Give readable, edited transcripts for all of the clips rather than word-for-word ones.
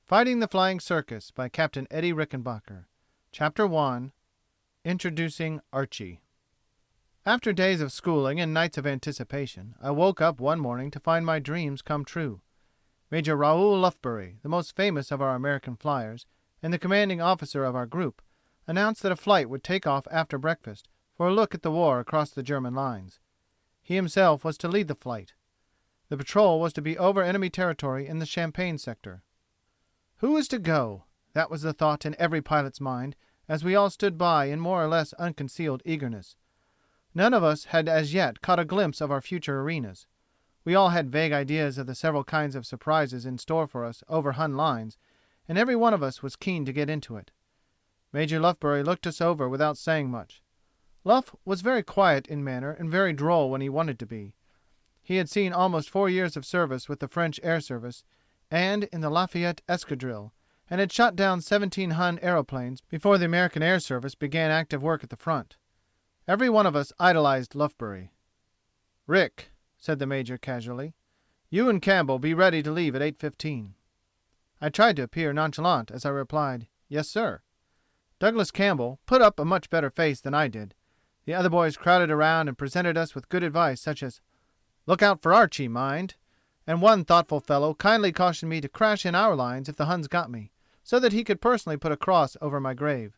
Fighting the Flying Circus by Captain Eddie Rickenbacker. Chapter 1. Introducing Archy. After days of schooling and nights of anticipation, I woke up one morning to find my dreams come true. Major Raoul Lufbery, the most famous of our American flyers, and the commanding officer of our group, announced that a flight would take off after breakfast for a look at the war across the German lines. He himself was to lead the flight. The patrol was to be over enemy territory in the Champagne sector. Who was to go? That was the thought in every pilot's mind as we all stood by in more or less unconcealed eagerness. None of us had as yet caught a glimpse of our future arenas. We all had vague ideas of the several kinds of surprises in store for us over Hun lines, and every one of us was keen to get into it. Major Lufbery looked us over without saying much. Luff was very quiet in manner and very droll when he wanted to be. He had seen almost 4 years of service with the French air service and in the Lafayette Escadrille, and had shot down 17 Hun aeroplanes before the American Air Service began active work at the front. Every one of us idolized Lufbery. "Rick," said the major casually, "you and Campbell be ready to leave at 8:15. I tried to appear nonchalant as I replied, "Yes, sir." Douglas Campbell put up a much better face than I did. The other boys crowded around and presented us with good advice, such as, "Look out for Archy, mind," and one thoughtful fellow kindly cautioned me to crash in our lines if the Huns got me, so that he could personally put a cross over my grave.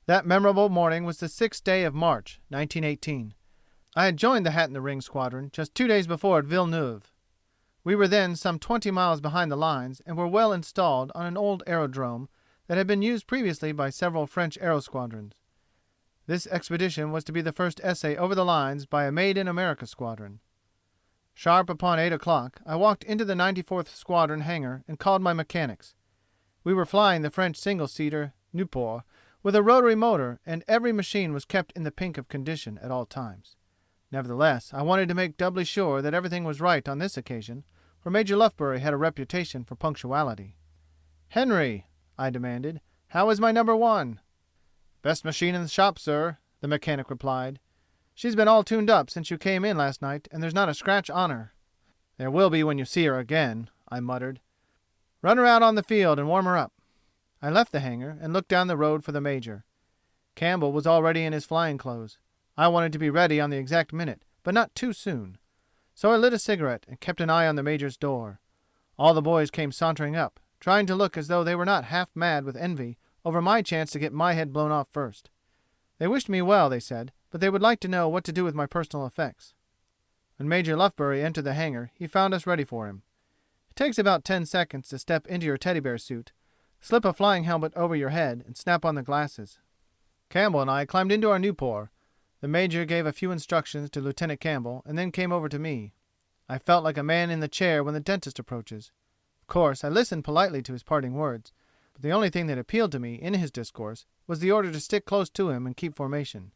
That memorable morning was the 6th day of March, 1918. I had joined the Hat in the Ring squadron just 2 days before at Villeneuve. We were then some 20 miles behind the lines and were well installed on an old aerodrome that had been used previously by several French aero squadrons. This expedition was to be the first essay over the lines by a Made in America squadron. Sharp upon 8 o'clock I walked into the 94th Squadron hangar and called my mechanics. We were flying the French single-seater Nieuport with a rotary motor, and every machine was kept in the pink of condition at all times. Nevertheless, I wanted to make doubly sure that everything was right on this occasion, for Major Lufbery had a reputation for punctuality. "Henry," I demanded, "how is my number 1?" "Best machine in the shop, sir," the mechanic replied. "She's been all tuned up since you came in last night, and there's not a scratch on her." "There will be when you see her again," I muttered. "Run her out on the field and warm her up." I left the hangar and looked down the road for the major. Campbell was already in his flying clothes. I wanted to be ready on the exact minute, but not too soon. So I lit a cigarette and kept an eye on the major's door. All the boys came sauntering up, trying to look as though they were not half mad with envy over my chance to get my head blown off first. They wished me well, they said, but they would like to know what to do with my personal effects. When Major Lufbery entered the hangar, he found us ready for him. It takes about 10 seconds to step into your teddy bear suit, slip a flying helmet over your head, and snap on the glasses. Campbell and I climbed into our Nieuport. The major gave a few instructions to Lieutenant Campbell and then came over to me. I felt like a man in the chair when the dentist approaches. Of course, I listened politely to his parting words, but the only thing that appealed to me in his discourse was the order to stick close to him and keep formation.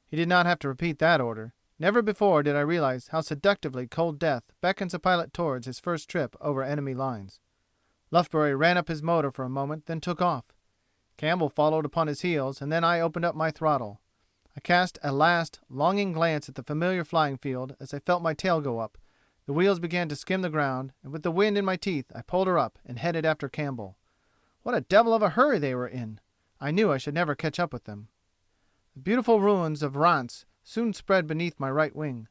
He did not have to repeat that order. Never before did I realize how seductively cold death beckons a pilot towards his first trip over enemy lines. Lufbery ran up his motor for a moment, then took off. Campbell followed upon his heels, and then I opened up my throttle. I cast a last, longing glance at the familiar flying field as I felt my tail go up. The wheels began to skim the ground, and with the wind in my teeth I pulled her up and headed after Campbell. What a devil of a hurry they were in! I knew I should never catch up with them. The beautiful ruins of Reims soon spread beneath my right wing.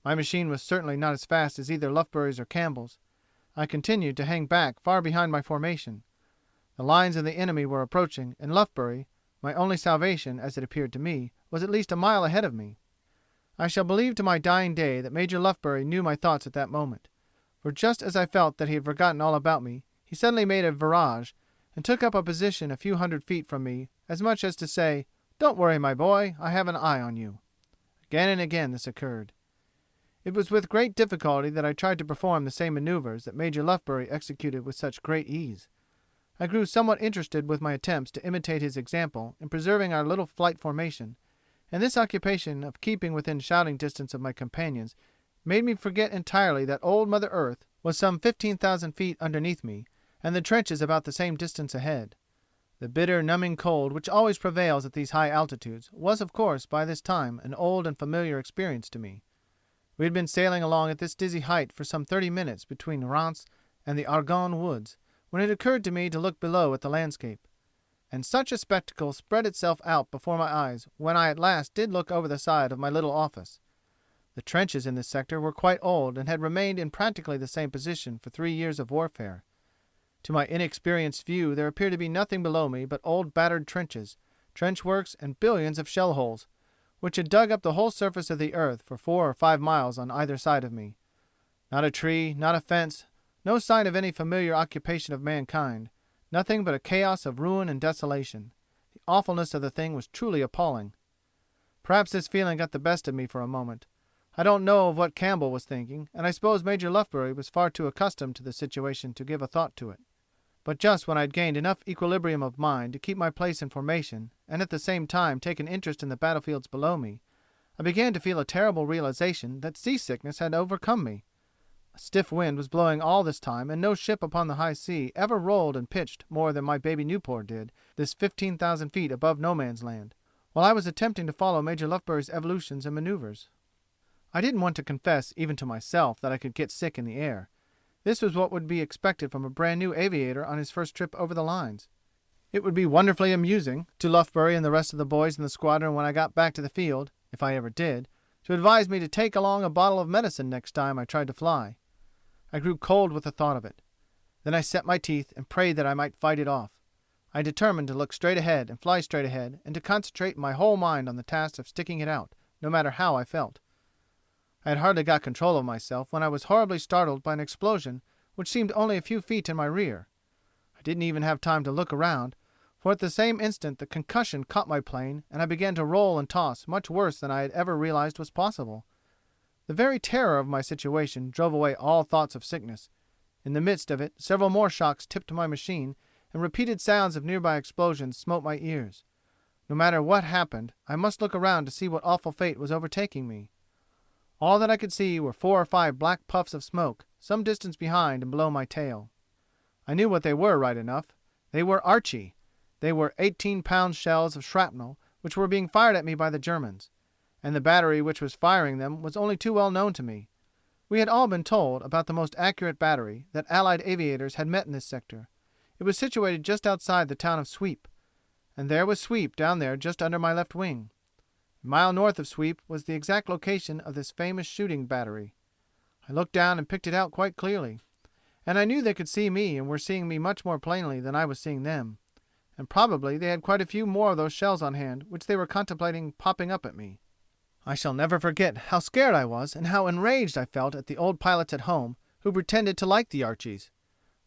My machine was certainly not as fast as either Lufbery's or Campbell's. I continued to hang back far behind my formation. The lines of the enemy were approaching, and Lufbery, my only salvation as it appeared to me, was at least a mile ahead of me. I shall believe to my dying day that Major Lufbery knew my thoughts at that moment, for just as I felt that he had forgotten all about me, he suddenly made a virage and took up a position a few hundred feet from me, as much as to say, "Don't worry, my boy, I have an eye on you." Again and again this occurred. It was with great difficulty that I tried to perform the same maneuvers that Major Lufbery executed with such great ease. I grew somewhat interested with my attempts to imitate his example in preserving our little flight formation, and this occupation of keeping within shouting distance of my companions made me forget entirely that old Mother Earth was some 15,000 feet underneath me, and the trenches about the same distance ahead. The bitter, numbing cold which always prevails at these high altitudes was, of course, by this time an old and familiar experience to me. We had been sailing along at this dizzy height for some 30 minutes between Reims and the Argonne woods, when it occurred to me to look below at the landscape. And such a spectacle spread itself out before my eyes when I at last did look over the side of my little office. The trenches in this sector were quite old and had remained in practically the same position for 3 years of warfare. To my inexperienced view there appeared to be nothing below me but old battered trenches, trench works, and billions of shell holes, which had dug up the whole surface of the earth for 4 or 5 miles on either side of me. Not a tree, not a fence, no sign of any familiar occupation of mankind, nothing but a chaos of ruin and desolation. The awfulness of the thing was truly appalling. Perhaps this feeling got the best of me for a moment. I don't know of what Campbell was thinking, and I suppose Major Lufbery was far too accustomed to the situation to give a thought to it. But just when I had gained enough equilibrium of mind to keep my place in formation, and at the same time take an interest in the battlefields below me, I began to feel a terrible realization that seasickness had overcome me. A stiff wind was blowing all this time, and no ship upon the high sea ever rolled and pitched more than my baby Newport did, this 15,000 feet above no man's land, while I was attempting to follow Major Lufbery's evolutions and maneuvers. I didn't want to confess even to myself that I could get sick in the air. This was what would be expected from a brand new aviator on his first trip over the lines. It would be wonderfully amusing to Lufbery and the rest of the boys in the squadron when I got back to the field, if I ever did, to advise me to take along a bottle of medicine next time I tried to fly. I grew cold with the thought of it. Then I set my teeth and prayed that I might fight it off. I determined to look straight ahead and fly straight ahead, and to concentrate my whole mind on the task of sticking it out, no matter how I felt. I had hardly got control of myself when I was horribly startled by an explosion which seemed only a few feet in my rear. I didn't even have time to look around, for at the same instant the concussion caught my plane and I began to roll and toss much worse than I had ever realized was possible. The very terror of my situation drove away all thoughts of sickness. In the midst of it several more shocks tipped my machine, and repeated sounds of nearby explosions smote my ears. No matter what happened, I must look around to see what awful fate was overtaking me. All that I could see were 4 or 5 black puffs of smoke, some distance behind and below my tail. I knew what they were right enough. They were Archy. They were 18-pound shells of shrapnel which were being fired at me by the Germans, and the battery which was firing them was only too well known to me. We had all been told about the most accurate battery that Allied aviators had met in this sector. It was situated just outside the town of Sweep, and there was Sweep down there just under my left wing. A mile north of Sweep was the exact location of this famous shooting battery. I looked down and picked it out quite clearly, and I knew they could see me and were seeing me much more plainly than I was seeing them, and probably they had quite a few more of those shells on hand which they were contemplating popping up at me. I shall never forget how scared I was and how enraged I felt at the old pilots at home who pretended to like the Archies.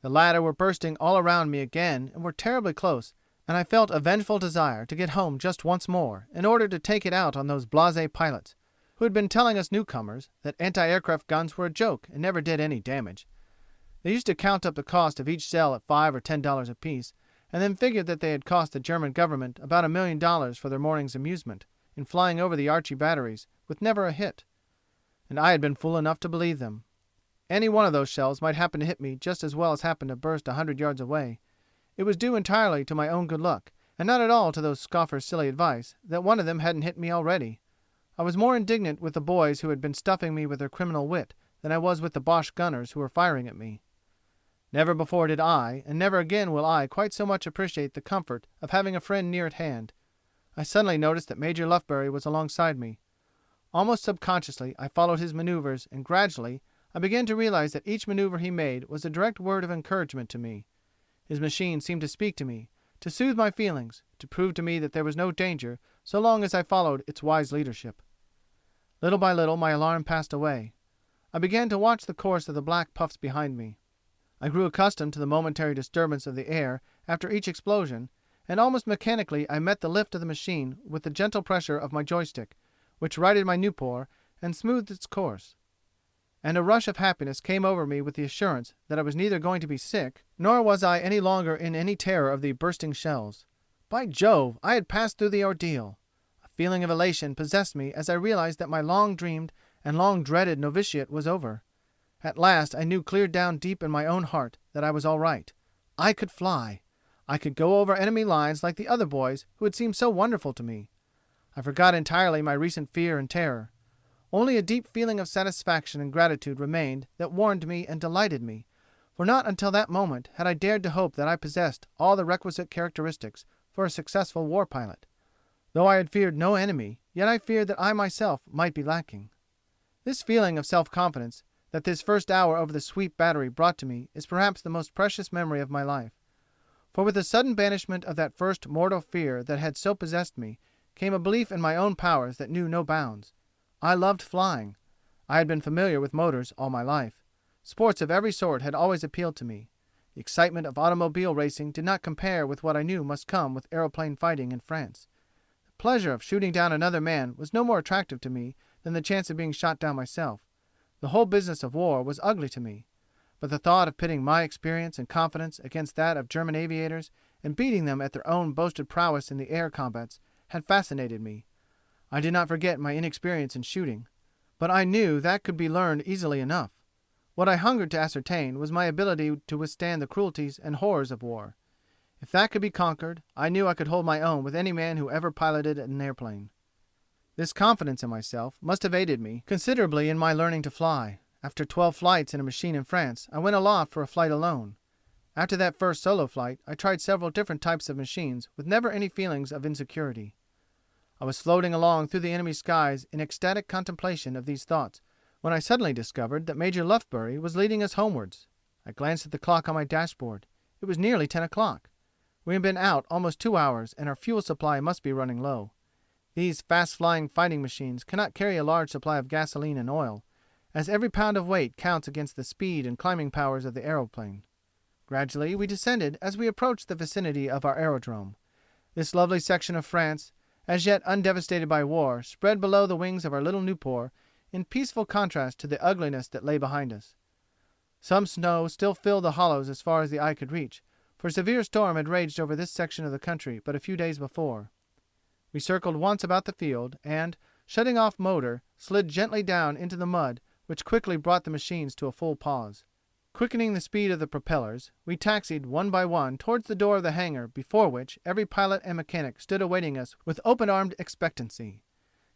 The latter were bursting all around me again and were terribly close, and I felt a vengeful desire to get home just once more in order to take it out on those blasé pilots who had been telling us newcomers that anti-aircraft guns were a joke and never did any damage. They used to count up the cost of each shell at $5 or $10 apiece, and then figured that they had cost the German government about $1 million for their morning's amusement in flying over the Archy batteries with never a hit. And I had been fool enough to believe them. Any one of those shells might happen to hit me just as well as happen to burst 100 yards away. It was due entirely to my own good luck, and not at all to those scoffers' silly advice, that one of them hadn't hit me already. I was more indignant with the boys who had been stuffing me with their criminal wit than I was with the Boche gunners who were firing at me. Never before did I, and never again will I quite so much appreciate the comfort of having a friend near at hand. I suddenly noticed that Major Lufbery was alongside me. Almost subconsciously I followed his maneuvers, and gradually I began to realize that each maneuver he made was a direct word of encouragement to me. His machine seemed to speak to me, to soothe my feelings, to prove to me that there was no danger so long as I followed its wise leadership. Little by little my alarm passed away. I began to watch the course of the black puffs behind me. I grew accustomed to the momentary disturbance of the air after each explosion, and almost mechanically I met the lift of the machine with the gentle pressure of my joystick, which righted my Nieuport and smoothed its course. And a rush of happiness came over me with the assurance that I was neither going to be sick, nor was I any longer in any terror of the bursting shells. By Jove, I had passed through the ordeal! A feeling of elation possessed me as I realized that my long-dreamed and long-dreaded novitiate was over. At last I knew clear down deep in my own heart that I was all right. I could fly. I could go over enemy lines like the other boys who had seemed so wonderful to me. I forgot entirely my recent fear and terror. Only a deep feeling of satisfaction and gratitude remained that warmed me and delighted me, for not until that moment had I dared to hope that I possessed all the requisite characteristics for a successful war pilot. Though I had feared no enemy, yet I feared that I myself might be lacking. This feeling of self-confidence that this first hour over the Sweep battery brought to me is perhaps the most precious memory of my life. For with the sudden banishment of that first mortal fear that had so possessed me came a belief in my own powers that knew no bounds. I loved flying. I had been familiar with motors all my life. Sports of every sort had always appealed to me. The excitement of automobile racing did not compare with what I knew must come with aeroplane fighting in France. The pleasure of shooting down another man was no more attractive to me than the chance of being shot down myself. The whole business of war was ugly to me. But the thought of pitting my experience and confidence against that of German aviators and beating them at their own boasted prowess in the air combats had fascinated me. I did not forget my inexperience in shooting, but I knew that could be learned easily enough. What I hungered to ascertain was my ability to withstand the cruelties and horrors of war. If that could be conquered, I knew I could hold my own with any man who ever piloted an airplane. This confidence in myself must have aided me considerably in my learning to fly. After 12 flights in a machine in France, I went aloft for a flight alone. After that first solo flight, I tried several different types of machines with never any feelings of insecurity. I was floating along through the enemy's skies in ecstatic contemplation of these thoughts when I suddenly discovered that Major Lufbery was leading us homewards. I glanced at the clock on my dashboard. It was nearly 10 o'clock. We had been out almost 2 hours, and our fuel supply must be running low. These fast-flying fighting machines cannot carry a large supply of gasoline and oil, as every pound of weight counts against the speed and climbing powers of the aeroplane. Gradually we descended as we approached the vicinity of our aerodrome. This lovely section of France, as yet undevastated by war, spread below the wings of our little Nieuport in peaceful contrast to the ugliness that lay behind us. Some snow still filled the hollows as far as the eye could reach, for a severe storm had raged over this section of the country but a few days before. We circled once about the field, and, shutting off motor, slid gently down into the mud, which quickly brought the machines to a full pause. Quickening the speed of the propellers, we taxied one by one towards the door of the hangar before which every pilot and mechanic stood awaiting us with open-armed expectancy.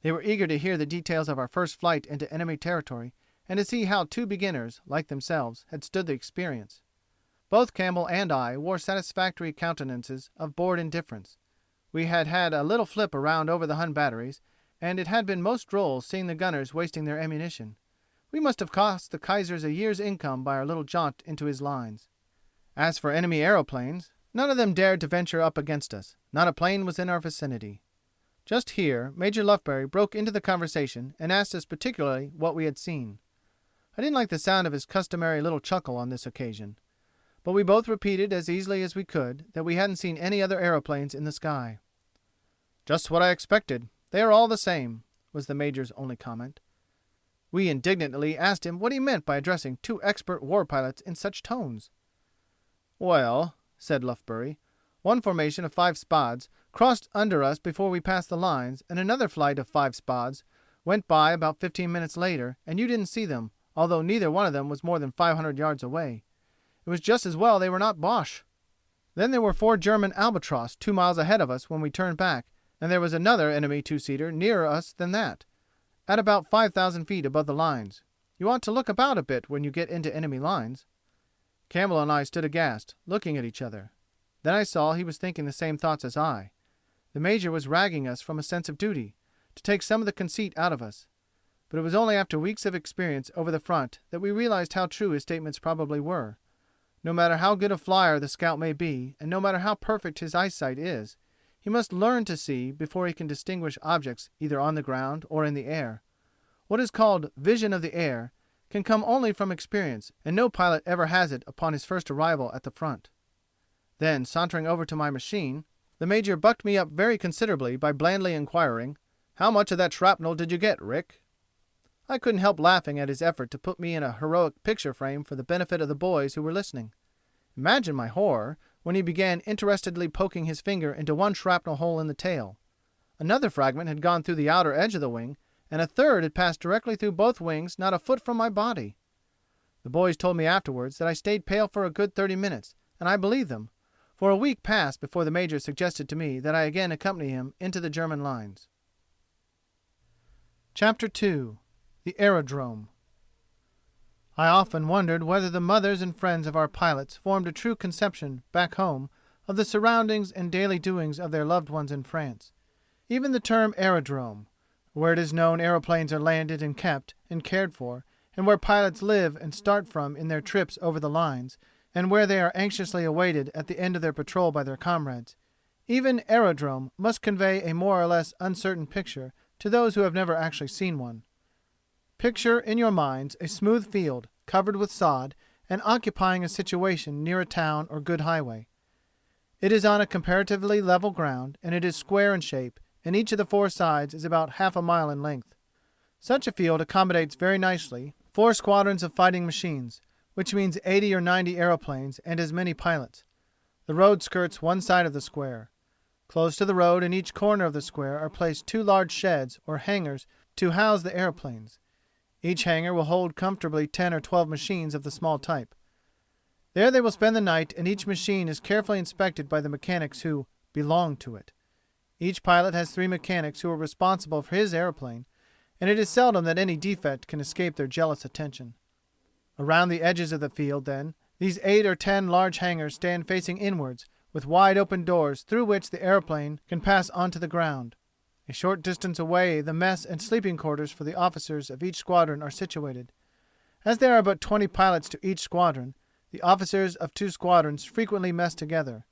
They were eager to hear the details of our first flight into enemy territory and to see how two beginners, like themselves, had stood the experience. Both Campbell and I wore satisfactory countenances of bored indifference. We had had a little flip around over the Hun batteries, and it had been most droll seeing the gunners wasting their ammunition. We must have cost the Kaiser's a year's income by our little jaunt into his lines. As for enemy aeroplanes, none of them dared to venture up against us. Not a plane was in our vicinity. Just here Major Lufbery broke into the conversation and asked us particularly what we had seen. I didn't like the sound of his customary little chuckle on this occasion, but we both repeated as easily as we could that we hadn't seen any other aeroplanes in the sky. "Just what I expected. They are all the same," was the Major's only comment. We indignantly asked him what he meant by addressing two expert war pilots in such tones. "Well," said Lufbery, "one formation of 5 Spads crossed under us before we passed the lines, and another flight of 5 Spads went by about 15 minutes later, and you didn't see them, although neither one of them was more than 500 yards away. It was just as well they were not Boche. Then there were 4 German Albatross 2 miles ahead of us when we turned back, and there was another enemy two-seater nearer us than that, at about 5,000 feet above the lines. You ought to look about a bit when you get into enemy lines." Campbell and I stood aghast, looking at each other. Then I saw he was thinking the same thoughts as I. The Major was ragging us from a sense of duty, to take some of the conceit out of us. But it was only after weeks of experience over the front that we realized how true his statements probably were. No matter how good a flyer the scout may be, and no matter how perfect his eyesight is, he must learn to see before he can distinguish objects either on the ground or in the air. What is called vision of the air can come only from experience, and no pilot ever has it upon his first arrival at the front. Then, sauntering over to my machine, the Major bucked me up very considerably by blandly inquiring, "How much of that shrapnel did you get, Rick?" I couldn't help laughing at his effort to put me in a heroic picture frame for the benefit of the boys who were listening. Imagine my horror when he began interestedly poking his finger into one shrapnel hole in the tail. Another fragment had gone through the outer edge of the wing, and a third had passed directly through both wings not a foot from my body. The boys told me afterwards that I stayed pale for a good 30 minutes, and I believed them, for a week passed before the Major suggested to me that I again accompany him into the German lines. Chapter 2. The Aerodrome. I often wondered whether the mothers and friends of our pilots formed a true conception, back home, of the surroundings and daily doings of their loved ones in France. Even the term aerodrome, where it is known aeroplanes are landed and kept and cared for, and where pilots live and start from in their trips over the lines, and where they are anxiously awaited at the end of their patrol by their comrades. Even aerodrome must convey a more or less uncertain picture to those who have never actually seen one. Picture in your minds a smooth field, covered with sod, and occupying a situation near a town or good highway. It is on a comparatively level ground, and it is square in shape, and each of the four sides is about half a mile in length. Such a field accommodates very nicely 4 squadrons of fighting machines, which means 80 or 90 aeroplanes and as many pilots. The road skirts one side of the square. Close to the road in each corner of the square are placed 2 large sheds or hangars to house the aeroplanes. Each hangar will hold comfortably 10 or 12 machines of the small type. There they will spend the night, and each machine is carefully inspected by the mechanics who belong to it. Each pilot has 3 mechanics who are responsible for his aeroplane, and it is seldom that any defect can escape their jealous attention. Around the edges of the field, then, these 8 or 10 large hangars stand facing inwards, with wide open doors through which the aeroplane can pass onto the ground. A short distance away the mess and sleeping quarters for the officers of each squadron are situated. As there are but 20 pilots to each squadron, the officers of 2 squadrons frequently mess together.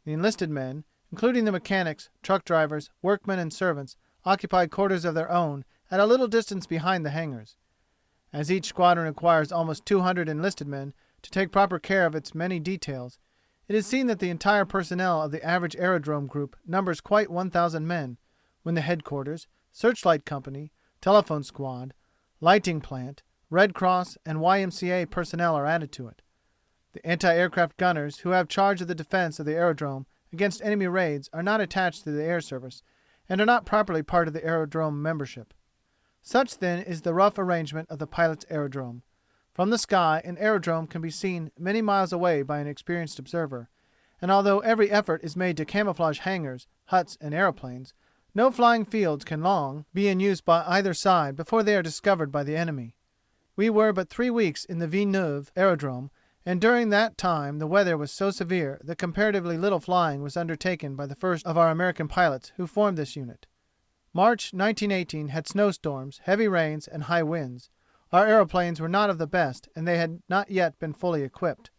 The enlisted men, including the mechanics, truck drivers, workmen, and servants, occupy quarters of their own at a little distance behind the hangars. As each squadron requires almost 200 enlisted men to take proper care of its many details, it is seen that the entire personnel of the average aerodrome group numbers quite 1,000 men, when the headquarters, searchlight company, telephone squad, lighting plant, Red Cross, and YMCA personnel are added to it. The anti-aircraft gunners who have charge of the defense of the aerodrome against enemy raids are not attached to the air service and are not properly part of the aerodrome membership. Such then is the rough arrangement of the pilot's aerodrome. From the sky an aerodrome can be seen many miles away by an experienced observer, and although every effort is made to camouflage hangars, huts, and aeroplanes, no flying fields can long be in use by either side before they are discovered by the enemy. We were but 3 weeks in the Villeneuve aerodrome, and during that time the weather was so severe that comparatively little flying was undertaken by the first of our American pilots who formed this unit. March 1918 had snowstorms, heavy rains, and high winds. Our aeroplanes were not of the best, and they had not yet been fully equipped.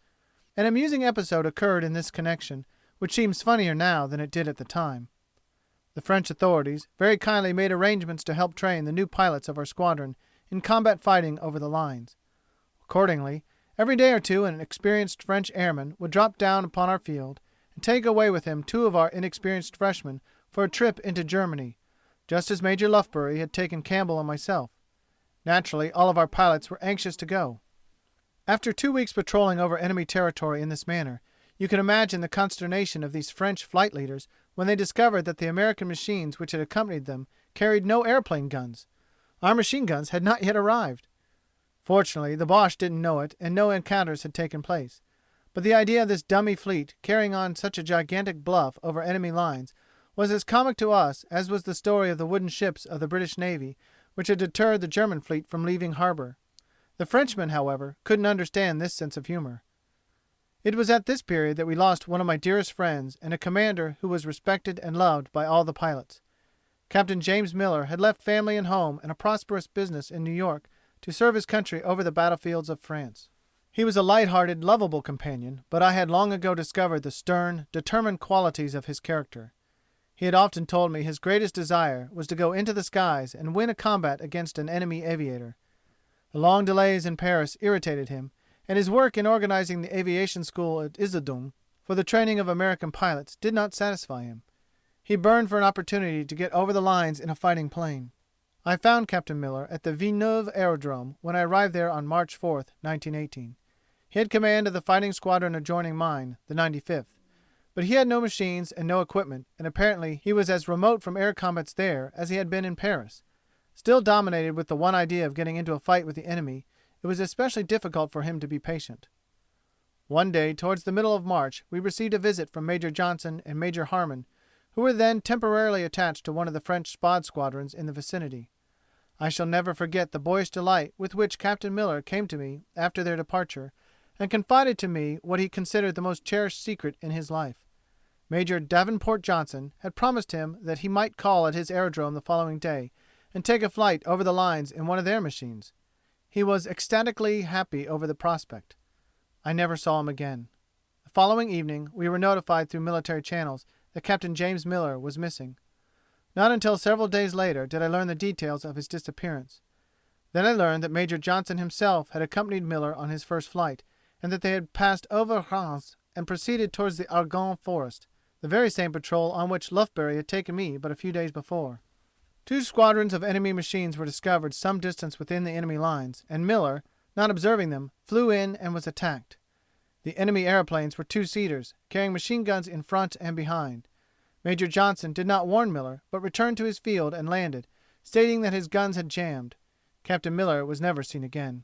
An amusing episode occurred in this connection, which seems funnier now than it did at the time. The French authorities very kindly made arrangements to help train the new pilots of our squadron in combat fighting over the lines. Accordingly, every day or two an experienced French airman would drop down upon our field and take away with him 2 of our inexperienced freshmen for a trip into Germany, just as Major Lufbery had taken Campbell and myself. Naturally, all of our pilots were anxious to go. After 2 weeks patrolling over enemy territory in this manner, you can imagine the consternation of these French flight leaders when they discovered that the American machines which had accompanied them carried no airplane guns. Our machine guns had not yet arrived. Fortunately, the Boche didn't know it, and no encounters had taken place. But the idea of this dummy fleet carrying on such a gigantic bluff over enemy lines was as comic to us as was the story of the wooden ships of the British Navy which had deterred the German fleet from leaving harbor. The Frenchmen, however, couldn't understand this sense of humor. It was at this period that we lost one of my dearest friends and a commander who was respected and loved by all the pilots. Captain James Miller had left family and home and a prosperous business in New York to serve his country over the battlefields of France. He was a light-hearted, lovable companion, but I had long ago discovered the stern, determined qualities of his character. He had often told me his greatest desire was to go into the skies and win a combat against an enemy aviator. The long delays in Paris irritated him, and his work in organizing the aviation school at Aerodrome for the training of American pilots did not satisfy him. He burned for an opportunity to get over the lines in a fighting plane. I found Captain Miller at the Villeneuve Aerodrome when I arrived there on March 4, 1918. He had command of the fighting squadron adjoining mine, the 95th. But he had no machines and no equipment, and apparently he was as remote from air combats there as he had been in Paris. Still dominated with the one idea of getting into a fight with the enemy, it was especially difficult for him to be patient. One day, towards the middle of March, we received a visit from Major Johnson and Major Harmon, who were then temporarily attached to one of the French Spad squadrons in the vicinity. I shall never forget the boyish delight with which Captain Miller came to me after their departure, and confided to me what he considered the most cherished secret in his life. Major Davenport Johnson had promised him that he might call at his aerodrome the following day and take a flight over the lines in one of their machines. He was ecstatically happy over the prospect. I never saw him again. The following evening we were notified through military channels that Captain James Miller was missing. Not until several days later did I learn the details of his disappearance. Then I learned that Major Johnson himself had accompanied Miller on his first flight, and that they had passed over Reims and proceeded towards the Argonne forest, the very same patrol on which Lufbery had taken me but a few days before. 2 squadrons of enemy machines were discovered some distance within the enemy lines, and Miller, not observing them, flew in and was attacked. The enemy airplanes were 2-seaters, carrying machine guns in front and behind. Major Johnson did not warn Miller, but returned to his field and landed, stating that his guns had jammed. Captain Miller was never seen again.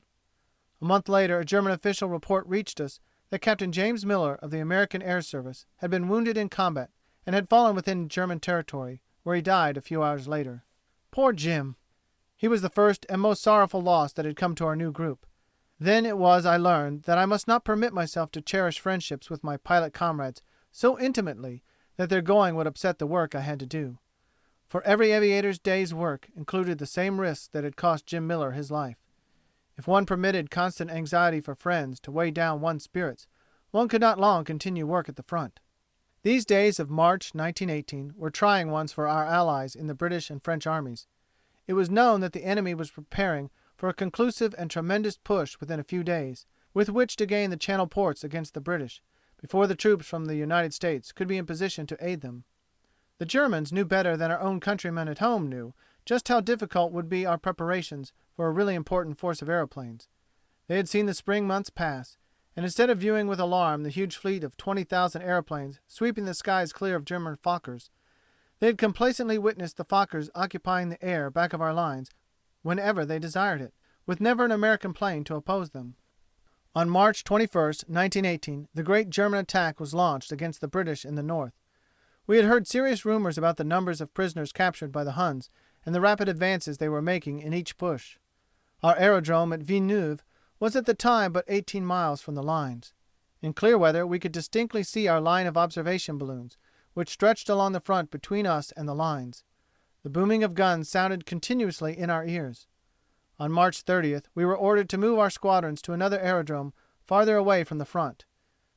A month later a German official report reached us that Captain James Miller of the American Air Service had been wounded in combat and had fallen within German territory, where he died a few hours later. Poor Jim! He was the first and most sorrowful loss that had come to our new group. Then it was I learned that I must not permit myself to cherish friendships with my pilot comrades so intimately that their going would upset the work I had to do. For every aviator's day's work included the same risks that had cost Jim Miller his life. If one permitted constant anxiety for friends to weigh down one's spirits, one could not long continue work at the front. These days of March 1918 were trying ones for our allies in the British and French armies. It was known that the enemy was preparing for a conclusive and tremendous push within a few days, with which to gain the Channel ports against the British, before the troops from the United States could be in position to aid them. The Germans knew better than our own countrymen at home knew just how difficult would be our preparations for a really important force of aeroplanes. They had seen the spring months pass, and instead of viewing with alarm the huge fleet of 20,000 aeroplanes sweeping the skies clear of German Fokkers, they had complacently witnessed the Fokkers occupying the air back of our lines whenever they desired it, with never an American plane to oppose them. On March 21st, 1918, the great German attack was launched against the British in the north. We had heard serious rumors about the numbers of prisoners captured by the Huns and the rapid advances they were making in each push. Our aerodrome at Villeneuve was at the time but 18 miles from the lines. In clear weather we could distinctly see our line of observation balloons, which stretched along the front between us and the lines. The booming of guns sounded continuously in our ears. On March 30th we were ordered to move our squadrons to another aerodrome farther away from the front.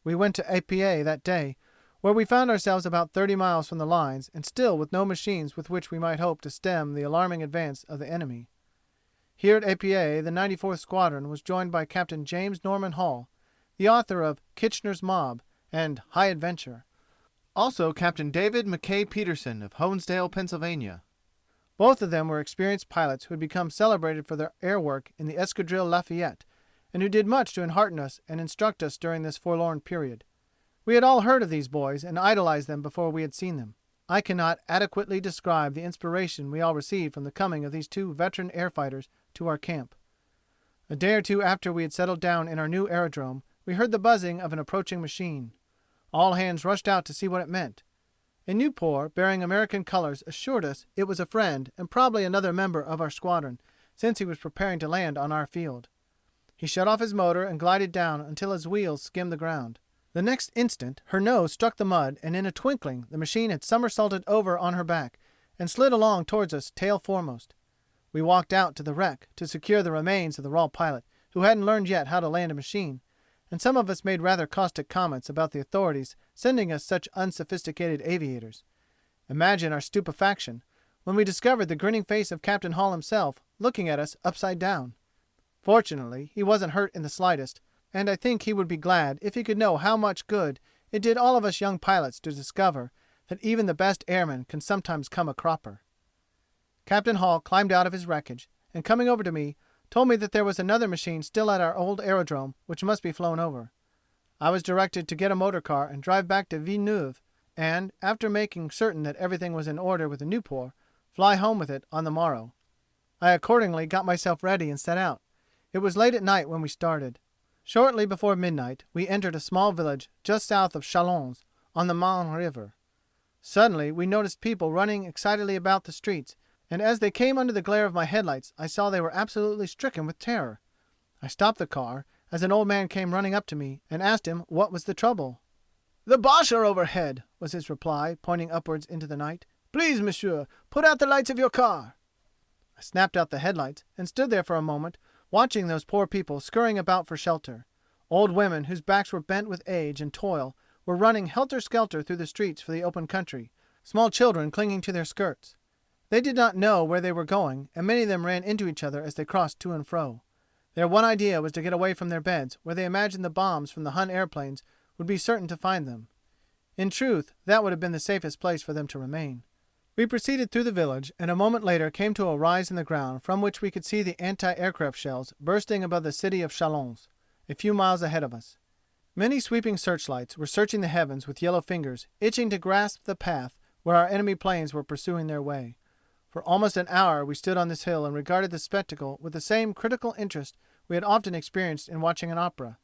We went to Épiée that day, where we found ourselves about 30 miles from the lines and still with no machines with which we might hope to stem the alarming advance of the enemy. Here at Épiée the 94th Squadron was joined by Captain James Norman Hall, the author of Kitchener's Mob and High Adventure. Also Captain David Mackay Peterson of Honesdale, Pennsylvania. Both of them were experienced pilots who had become celebrated for their air work in the Escadrille Lafayette, and who did much to enhearten us and instruct us during this forlorn period. We had all heard of these boys and idolized them before we had seen them. I cannot adequately describe the inspiration we all received from the coming of these 2 veteran air fighters to our camp. A day or two after we had settled down in our new aerodrome, we heard the buzzing of an approaching machine. All hands rushed out to see what it meant. A Nieuport bearing American colors assured us it was a friend and probably another member of our squadron, since he was preparing to land on our field. He shut off his motor and glided down until his wheels skimmed the ground. The next instant her nose struck the mud, and in a twinkling the machine had somersaulted over on her back and slid along towards us tail foremost. We walked out to the wreck to secure the remains of the raw pilot, who hadn't learned yet how to land a machine, and some of us made rather caustic comments about the authorities sending us such unsophisticated aviators. Imagine our stupefaction when we discovered the grinning face of Captain Hall himself looking at us upside down. Fortunately he wasn't hurt in the slightest, and I think he would be glad if he could know how much good it did all of us young pilots to discover that even the best airman can sometimes come a cropper. Captain Hall climbed out of his wreckage, and coming over to me, told me that there was another machine still at our old aerodrome which must be flown over. I was directed to get a motor car and drive back to Villeneuve, and, after making certain that everything was in order with the Nieuport, fly home with it on the morrow. I accordingly got myself ready and set out. It was late at night when we started. Shortly before midnight we entered a small village just south of Chalons, on the Marne River. Suddenly we noticed people running excitedly about the streets, and as they came under the glare of my headlights I saw they were absolutely stricken with terror. I stopped the car as an old man came running up to me and asked him what was the trouble. "The Boche are overhead," was his reply, pointing upwards into the night. "Please, monsieur, put out the lights of your car." I snapped out the headlights and stood there for a moment watching those poor people scurrying about for shelter. Old women whose backs were bent with age and toil were running helter-skelter through the streets for the open country, small children clinging to their skirts. They did not know where they were going, and many of them ran into each other as they crossed to and fro. Their one idea was to get away from their beds, where they imagined the bombs from the Hun airplanes would be certain to find them. In truth, that would have been the safest place for them to remain. We proceeded through the village, and a moment later came to a rise in the ground from which we could see the anti-aircraft shells bursting above the city of Chalons, a few miles ahead of us. Many sweeping searchlights were searching the heavens with yellow fingers, itching to grasp the path where our enemy planes were pursuing their way. For almost an hour we stood on this hill and regarded the spectacle with the same critical interest we had often experienced in watching an opera.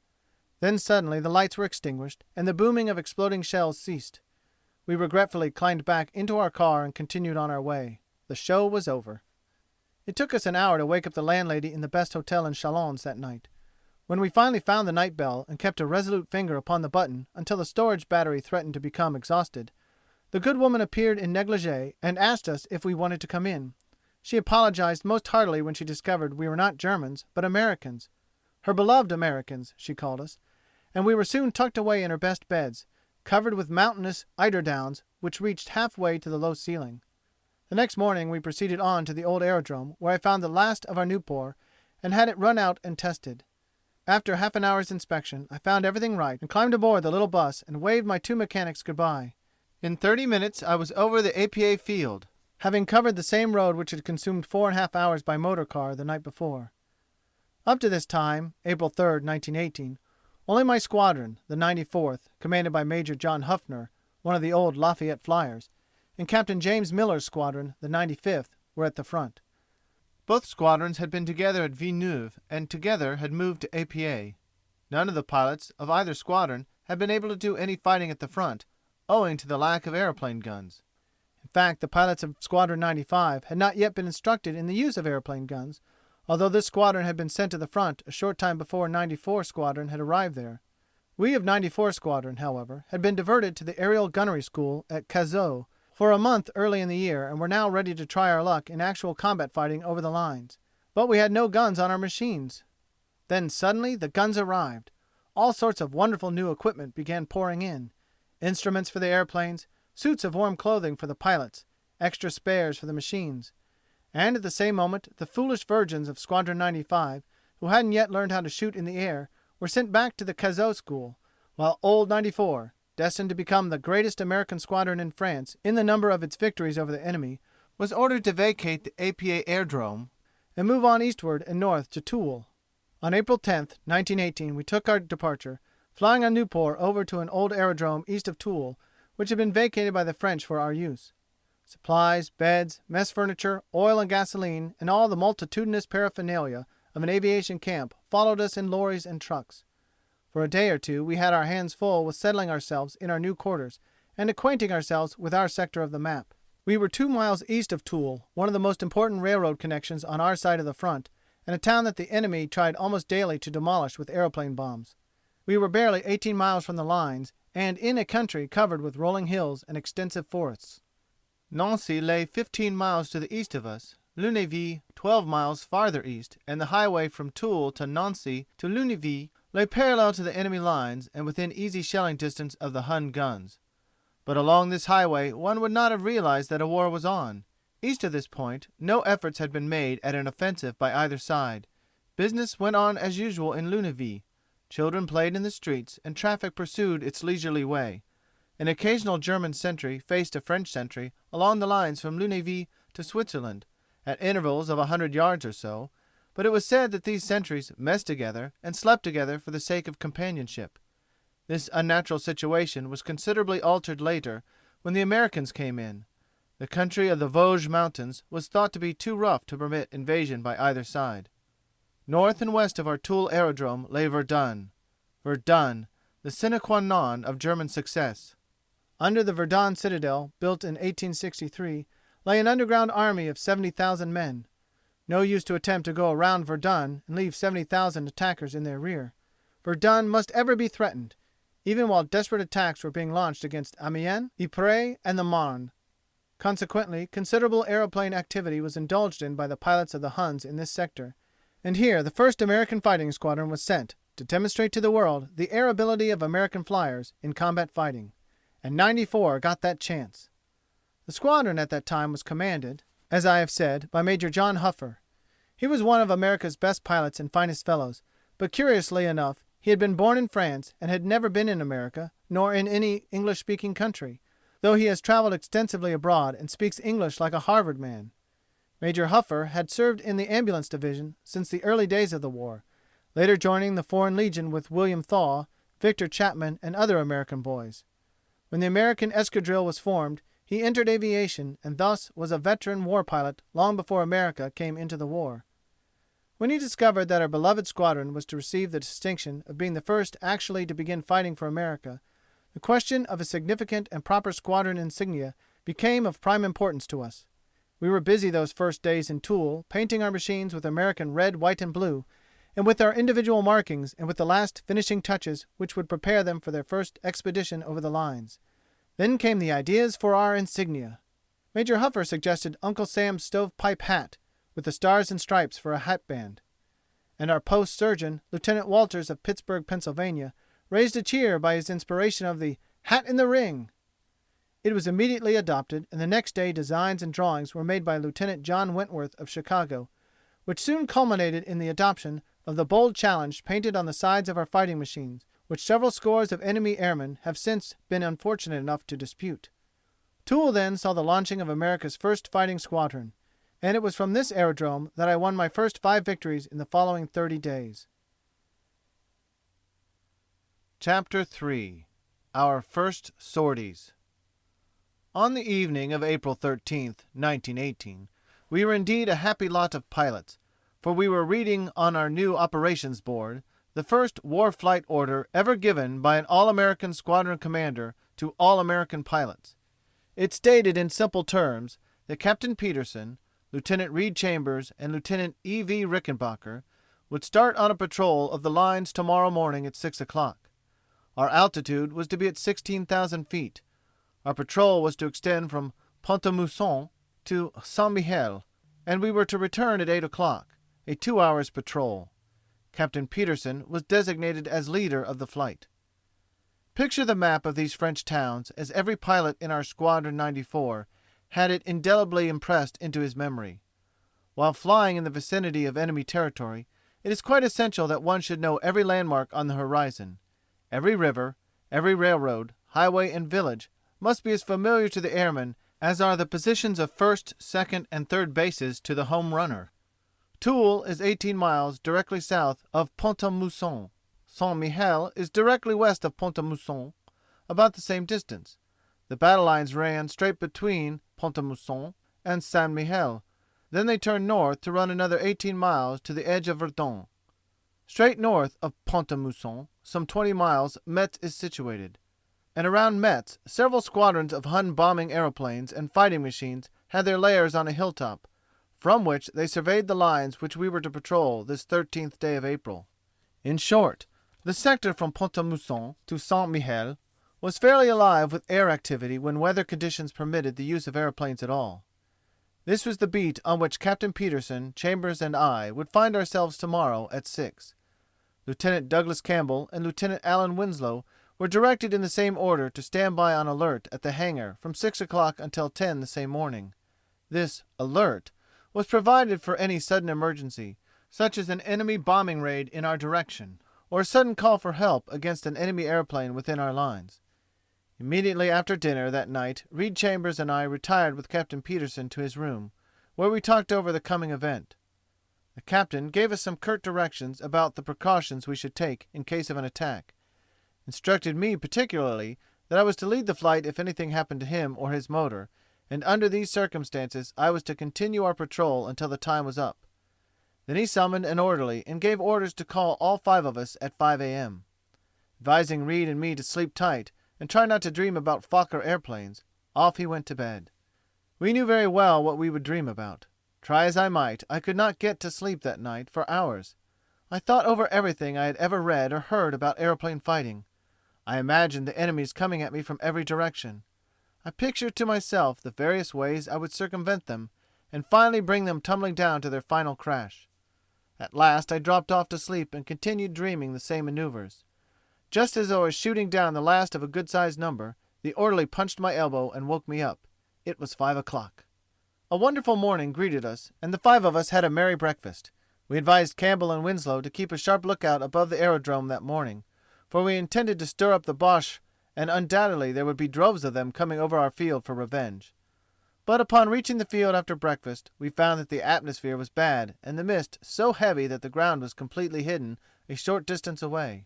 Then suddenly the lights were extinguished, and the booming of exploding shells ceased. We regretfully climbed back into our car and continued on our way. The show was over. It took us an hour to wake up the landlady in the best hotel in Chalons that night. When we finally found the night bell and kept a resolute finger upon the button until the storage battery threatened to become exhausted, the good woman appeared in negligee and asked us if we wanted to come in. She apologized most heartily when she discovered we were not Germans, but Americans. Her beloved Americans, she called us, and we were soon tucked away in our best beds, covered with mountainous eiderdowns which reached halfway to the low ceiling. The next morning we proceeded on to the old aerodrome, where I found the last of our Nieuport and had it run out and tested. After half an hour's inspection I found everything right and climbed aboard the little bus and waved my two mechanics goodbye. In 30 minutes I was over the APA field, having covered the same road which had consumed 4.5 hours by motor car the night before. Up to this time, April 3rd, 1918, only my squadron, the 94th, commanded by Major John Huffner, one of the old Lafayette Flyers, and Captain James Miller's squadron, the 95th, were at the front. Both squadrons had been together at Villeneuve and together had moved to APA. None of the pilots of either squadron had been able to do any fighting at the front, owing to the lack of airplane guns. In fact, the pilots of Squadron 95 had not yet been instructed in the use of airplane guns, although this squadron had been sent to the front a short time before 94 Squadron had arrived there. We of 94 Squadron, however, had been diverted to the aerial gunnery school at Cazaux for a month early in the year and were now ready to try our luck in actual combat fighting over the lines. But we had no guns on our machines. Then suddenly the guns arrived. All sorts of wonderful new equipment began pouring in. Instruments for the airplanes, suits of warm clothing for the pilots, extra spares for the machines. And at the same moment the foolish virgins of Squadron 95, who hadn't yet learned how to shoot in the air, were sent back to the Cazaux school, while old 94, destined to become the greatest American squadron in France in the number of its victories over the enemy, was ordered to vacate the APA Aerodrome and move on eastward and north to Toul. On April 10th, 1918, we took our departure, flying on Nieuport over to an old aerodrome east of Toul, which had been vacated by the French for our use. Supplies, beds, mess furniture, oil and gasoline, and all the multitudinous paraphernalia of an aviation camp followed us in lorries and trucks. For a day or two we had our hands full with settling ourselves in our new quarters and acquainting ourselves with our sector of the map. We were 2 miles east of Toul, one of the most important railroad connections on our side of the front, and a town that the enemy tried almost daily to demolish with aeroplane bombs. We were barely 18 miles from the lines and in a country covered with rolling hills and extensive forests. Nancy lay 15 miles to the east of us, Lunéville 12 miles farther east, and the highway from Toul to Nancy to Lunéville lay parallel to the enemy lines and within easy shelling distance of the Hun guns. But along this highway one would not have realized that a war was on. East of this point no efforts had been made at an offensive by either side. Business went on as usual in Lunéville. Children played in the streets, and traffic pursued its leisurely way. An occasional German sentry faced a French sentry along the lines from Lunéville to Switzerland, at intervals of 100 yards or so, but it was said that these sentries messed together and slept together for the sake of companionship. This unnatural situation was considerably altered later, when the Americans came in. The country of the Vosges Mountains was thought to be too rough to permit invasion by either side. North and west of our Toul aerodrome lay Verdun. Verdun, the sine qua non of German success. Under the Verdun citadel, built in 1863, lay an underground army of 70,000 men. No use to attempt to go around Verdun and leave 70,000 attackers in their rear. Verdun must ever be threatened, even while desperate attacks were being launched against Amiens, Ypres, and the Marne. Consequently, considerable aeroplane activity was indulged in by the pilots of the Huns in this sector, and here the first American fighting squadron was sent to demonstrate to the world the air ability of American flyers in combat fighting. And 94 got that chance. The squadron at that time was commanded, as I have said, by Major John Huffer. He was one of America's best pilots and finest fellows, but curiously enough he had been born in France and had never been in America, nor in any English-speaking country, though he has traveled extensively abroad and speaks English like a Harvard man. Major Huffer had served in the ambulance division since the early days of the war, later joining the Foreign Legion with William Thaw, Victor Chapman, and other American boys. When the American escadrille was formed, he entered aviation and thus was a veteran war pilot long before America came into the war. When he discovered that our beloved squadron was to receive the distinction of being the first actually to begin fighting for America, the question of a significant and proper squadron insignia became of prime importance to us. We were busy those first days in Toul, painting our machines with American red, white, and blue, and with our individual markings and with the last finishing touches which would prepare them for their first expedition over the lines. Then came the ideas for our insignia. Major Huffer suggested Uncle Sam's stovepipe hat, with the stars and stripes for a hatband. And our post surgeon, Lieutenant Walters of Pittsburgh, Pennsylvania, raised a cheer by his inspiration of the hat in the ring. It was immediately adopted, and the next day designs and drawings were made by Lieutenant John Wentworth of Chicago, which soon culminated in the adoption of the bold challenge painted on the sides of our fighting machines, which several scores of enemy airmen have since been unfortunate enough to dispute. Toul then saw the launching of America's first fighting squadron, and it was from this aerodrome that I won my first 5 victories in the following 30 days. Chapter 3. Our First Sorties. On the evening of April 13th, 1918, we were indeed a happy lot of pilots, for we were reading on our new operations board the first war flight order ever given by an all-American squadron commander to all-American pilots. It stated in simple terms that Captain Peterson, Lieutenant Reed Chambers, and Lieutenant E.V. Rickenbacker would start on a patrol of the lines tomorrow morning at 6 o'clock. Our altitude was to be at 16,000 feet. Our patrol was to extend from Pont-à-Mousson to Saint-Mihiel, and we were to return at 8 o'clock, a 2 hours patrol. Captain Peterson was designated as leader of the flight. Picture the map of these French towns as every pilot in our Squadron 94 had it indelibly impressed into his memory. While flying in the vicinity of enemy territory, it is quite essential that one should know every landmark on the horizon. Every river, every railroad, highway, and village must be as familiar to the airman as are the positions of first, second, and third bases to the home runner. Toul is 18 miles directly south of Pont-à-Mousson. Saint-Mihiel is directly west of Pont-à-Mousson, about the same distance. The battle lines ran straight between Pont-à-Mousson and Saint-Mihiel. Then they turned north to run another 18 miles to the edge of Verdun. Straight north of Pont-à-Mousson, some 20 miles, Metz is situated. And around Metz, several squadrons of Hun bombing aeroplanes and fighting machines had their lairs on a hilltop, from which they surveyed the lines which we were to patrol this 13th day of April. In short, the sector from Pont-à-Mousson to Saint-Mihiel was fairly alive with air activity when weather conditions permitted the use of aeroplanes at all. This was the beat on which Captain Peterson, Chambers, and I would find ourselves tomorrow at 6. Lieutenant Douglas Campbell and Lieutenant Allen Winslow were directed in the same order to stand by on alert at the hangar from 6 o'clock until 10 the same morning. This alert was provided for any sudden emergency, such as an enemy bombing raid in our direction, or a sudden call for help against an enemy airplane within our lines. Immediately after dinner that night Reed Chambers and I retired with Captain Peterson to his room, where we talked over the coming event. The captain gave us some curt directions about the precautions we should take in case of an attack, instructed me particularly that I was to lead the flight if anything happened to him or his motor, and under these circumstances I was to continue our patrol until the time was up. Then he summoned an orderly and gave orders to call all 5 of us at 5 a.m. Advising Reed and me to sleep tight and try not to dream about Fokker airplanes, off he went to bed. We knew very well what we would dream about. Try as I might, I could not get to sleep that night for hours. I thought over everything I had ever read or heard about aeroplane fighting. I imagined the enemies coming at me from every direction. I pictured to myself the various ways I would circumvent them and finally bring them tumbling down to their final crash. At last I dropped off to sleep and continued dreaming the same maneuvers. Just as I was shooting down the last of a good-sized number, the orderly punched my elbow and woke me up. It was 5 o'clock. A wonderful morning greeted us, and the 5 of us had a merry breakfast. We advised Campbell and Winslow to keep a sharp lookout above the aerodrome that morning, for we intended to stir up the Boche, and undoubtedly there would be droves of them coming over our field for revenge. But upon reaching the field after breakfast, we found that the atmosphere was bad and the mist so heavy that the ground was completely hidden a short distance away.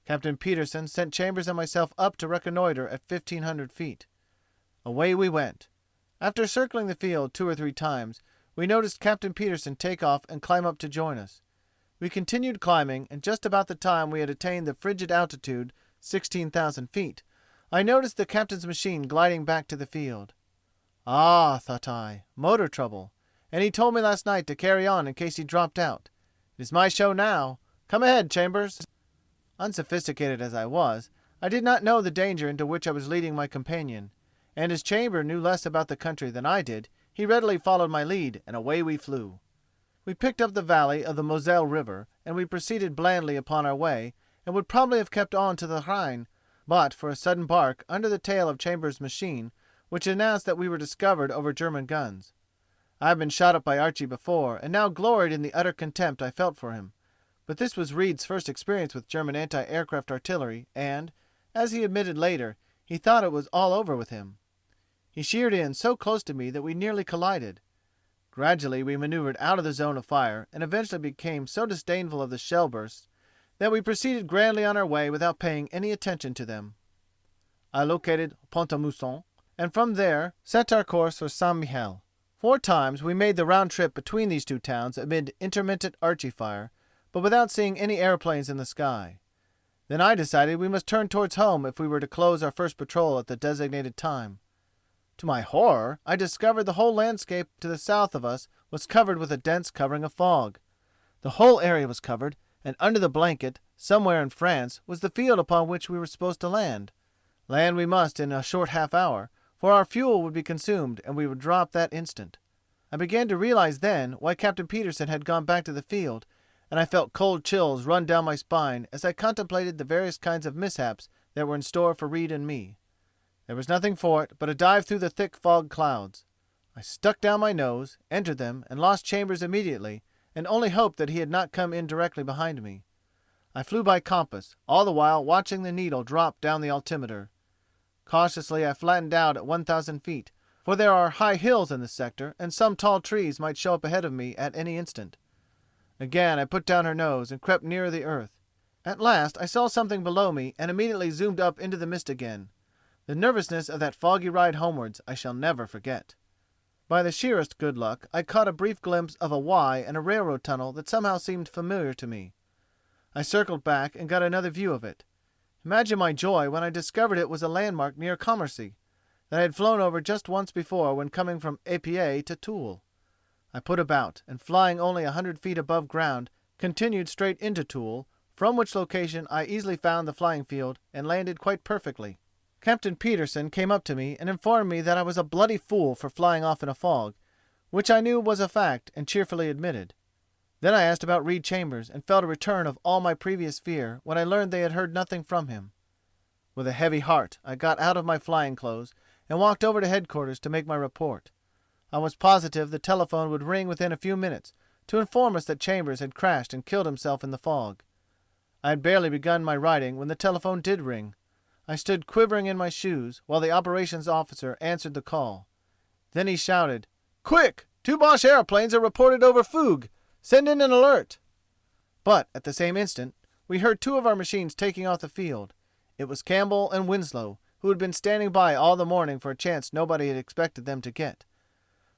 Captain Peterson sent Chambers and myself up to reconnoiter at 1,500 feet. Away we went. After circling the field 2 or 3 times, we noticed Captain Peterson take off and climb up to join us. We continued climbing, and just about the time we had attained the frigid altitude, 16,000 feet, I noticed the captain's machine gliding back to the field. Ah, thought I, motor trouble, and he told me last night to carry on in case he dropped out. It is my show now. Come ahead, Chambers. Unsophisticated as I was, I did not know the danger into which I was leading my companion, and as Chambers knew less about the country than I did, he readily followed my lead, and away we flew. We picked up the valley of the Moselle River, and we proceeded blandly upon our way, and would probably have kept on to the Rhine, but for a sudden bark under the tail of Chambers' machine, which announced that we were discovered over German guns. I had been shot up by Archy before, and now gloried in the utter contempt I felt for him. But this was Reed's first experience with German anti-aircraft artillery, and, as he admitted later, he thought it was all over with him. He sheered in so close to me that we nearly collided. Gradually we maneuvered out of the zone of fire, and eventually became so disdainful of the shell bursts that we proceeded grandly on our way without paying any attention to them. I located Pont-à-Mousson, and from there set our course for Saint-Mihiel. 4 times we made the round trip between these 2 towns amid intermittent Archy fire, but without seeing any airplanes in the sky. Then I decided we must turn towards home if we were to close our first patrol at the designated time. To my horror, I discovered the whole landscape to the south of us was covered with a dense covering of fog. The whole area was covered, and under the blanket, somewhere in France, was the field upon which we were supposed to land. Land we must in a short half hour, for our fuel would be consumed and we would drop that instant. I began to realize then why Captain Peterson had gone back to the field, and I felt cold chills run down my spine as I contemplated the various kinds of mishaps that were in store for Reed and me. There was nothing for it but a dive through the thick fog clouds. I stuck down my nose, entered them, and lost Chambers immediately, and only hoped that he had not come in directly behind me. I flew by compass, all the while watching the needle drop down the altimeter. Cautiously I flattened out at 1,000 feet, for there are high hills in this sector, and some tall trees might show up ahead of me at any instant. Again I put down her nose and crept nearer the earth. At last I saw something below me and immediately zoomed up into the mist again. The nervousness of that foggy ride homewards I shall never forget. By the sheerest good luck I caught a brief glimpse of a Y and a railroad tunnel that somehow seemed familiar to me. I circled back and got another view of it. Imagine my joy when I discovered it was a landmark near Commercy, that I had flown over just once before when coming from Épied to Toul. I put about, and flying only 100 feet above ground, continued straight into Toul, from which location I easily found the flying field and landed quite perfectly. Captain Peterson came up to me and informed me that I was a bloody fool for flying off in a fog, which I knew was a fact and cheerfully admitted. Then I asked about Reed Chambers and felt a return of all my previous fear when I learned they had heard nothing from him. With a heavy heart I got out of my flying clothes and walked over to headquarters to make my report. I was positive the telephone would ring within a few minutes to inform us that Chambers had crashed and killed himself in the fog. I had barely begun my writing when the telephone did ring. I stood quivering in my shoes while the operations officer answered the call. Then he shouted, "Quick! 2 Boche airplanes are reported over Fougue. Send in an alert." But at the same instant we heard 2 of our machines taking off the field. It was Campbell and Winslow, who had been standing by all the morning for a chance nobody had expected them to get.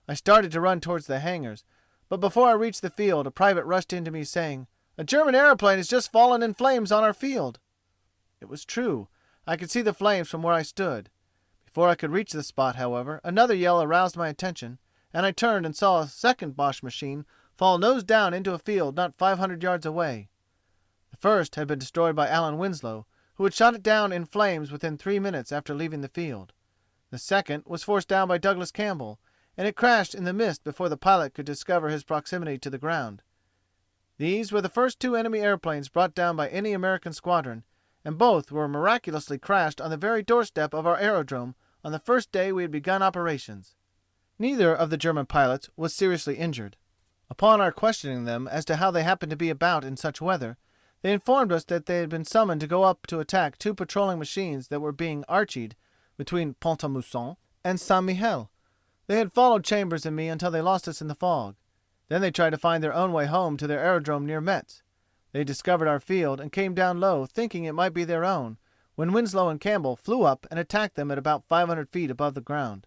I started to run towards the hangars, but before I reached the field a private rushed into me saying, "A German airplane has just fallen in flames on our field." It was true. I could see the flames from where I stood. Before I could reach the spot, however, another yell aroused my attention, and I turned and saw a second Boche machine fall nose down into a field not 500 yards away. The first had been destroyed by Alan Winslow, who had shot it down in flames within 3 minutes after leaving the field. The second was forced down by Douglas Campbell, and it crashed in the mist before the pilot could discover his proximity to the ground. These were the first 2 enemy airplanes brought down by any American squadron, and both were miraculously crashed on the very doorstep of our aerodrome on the first day we had begun operations. Neither of the German pilots was seriously injured. Upon our questioning them as to how they happened to be about in such weather, they informed us that they had been summoned to go up to attack 2 patrolling machines that were being archied between Pont-à-Mousson and Saint-Mihiel. They had followed Chambers and me until they lost us in the fog. Then they tried to find their own way home to their aerodrome near Metz. They discovered our field and came down low, thinking it might be their own, when Winslow and Campbell flew up and attacked them at about 500 feet above the ground.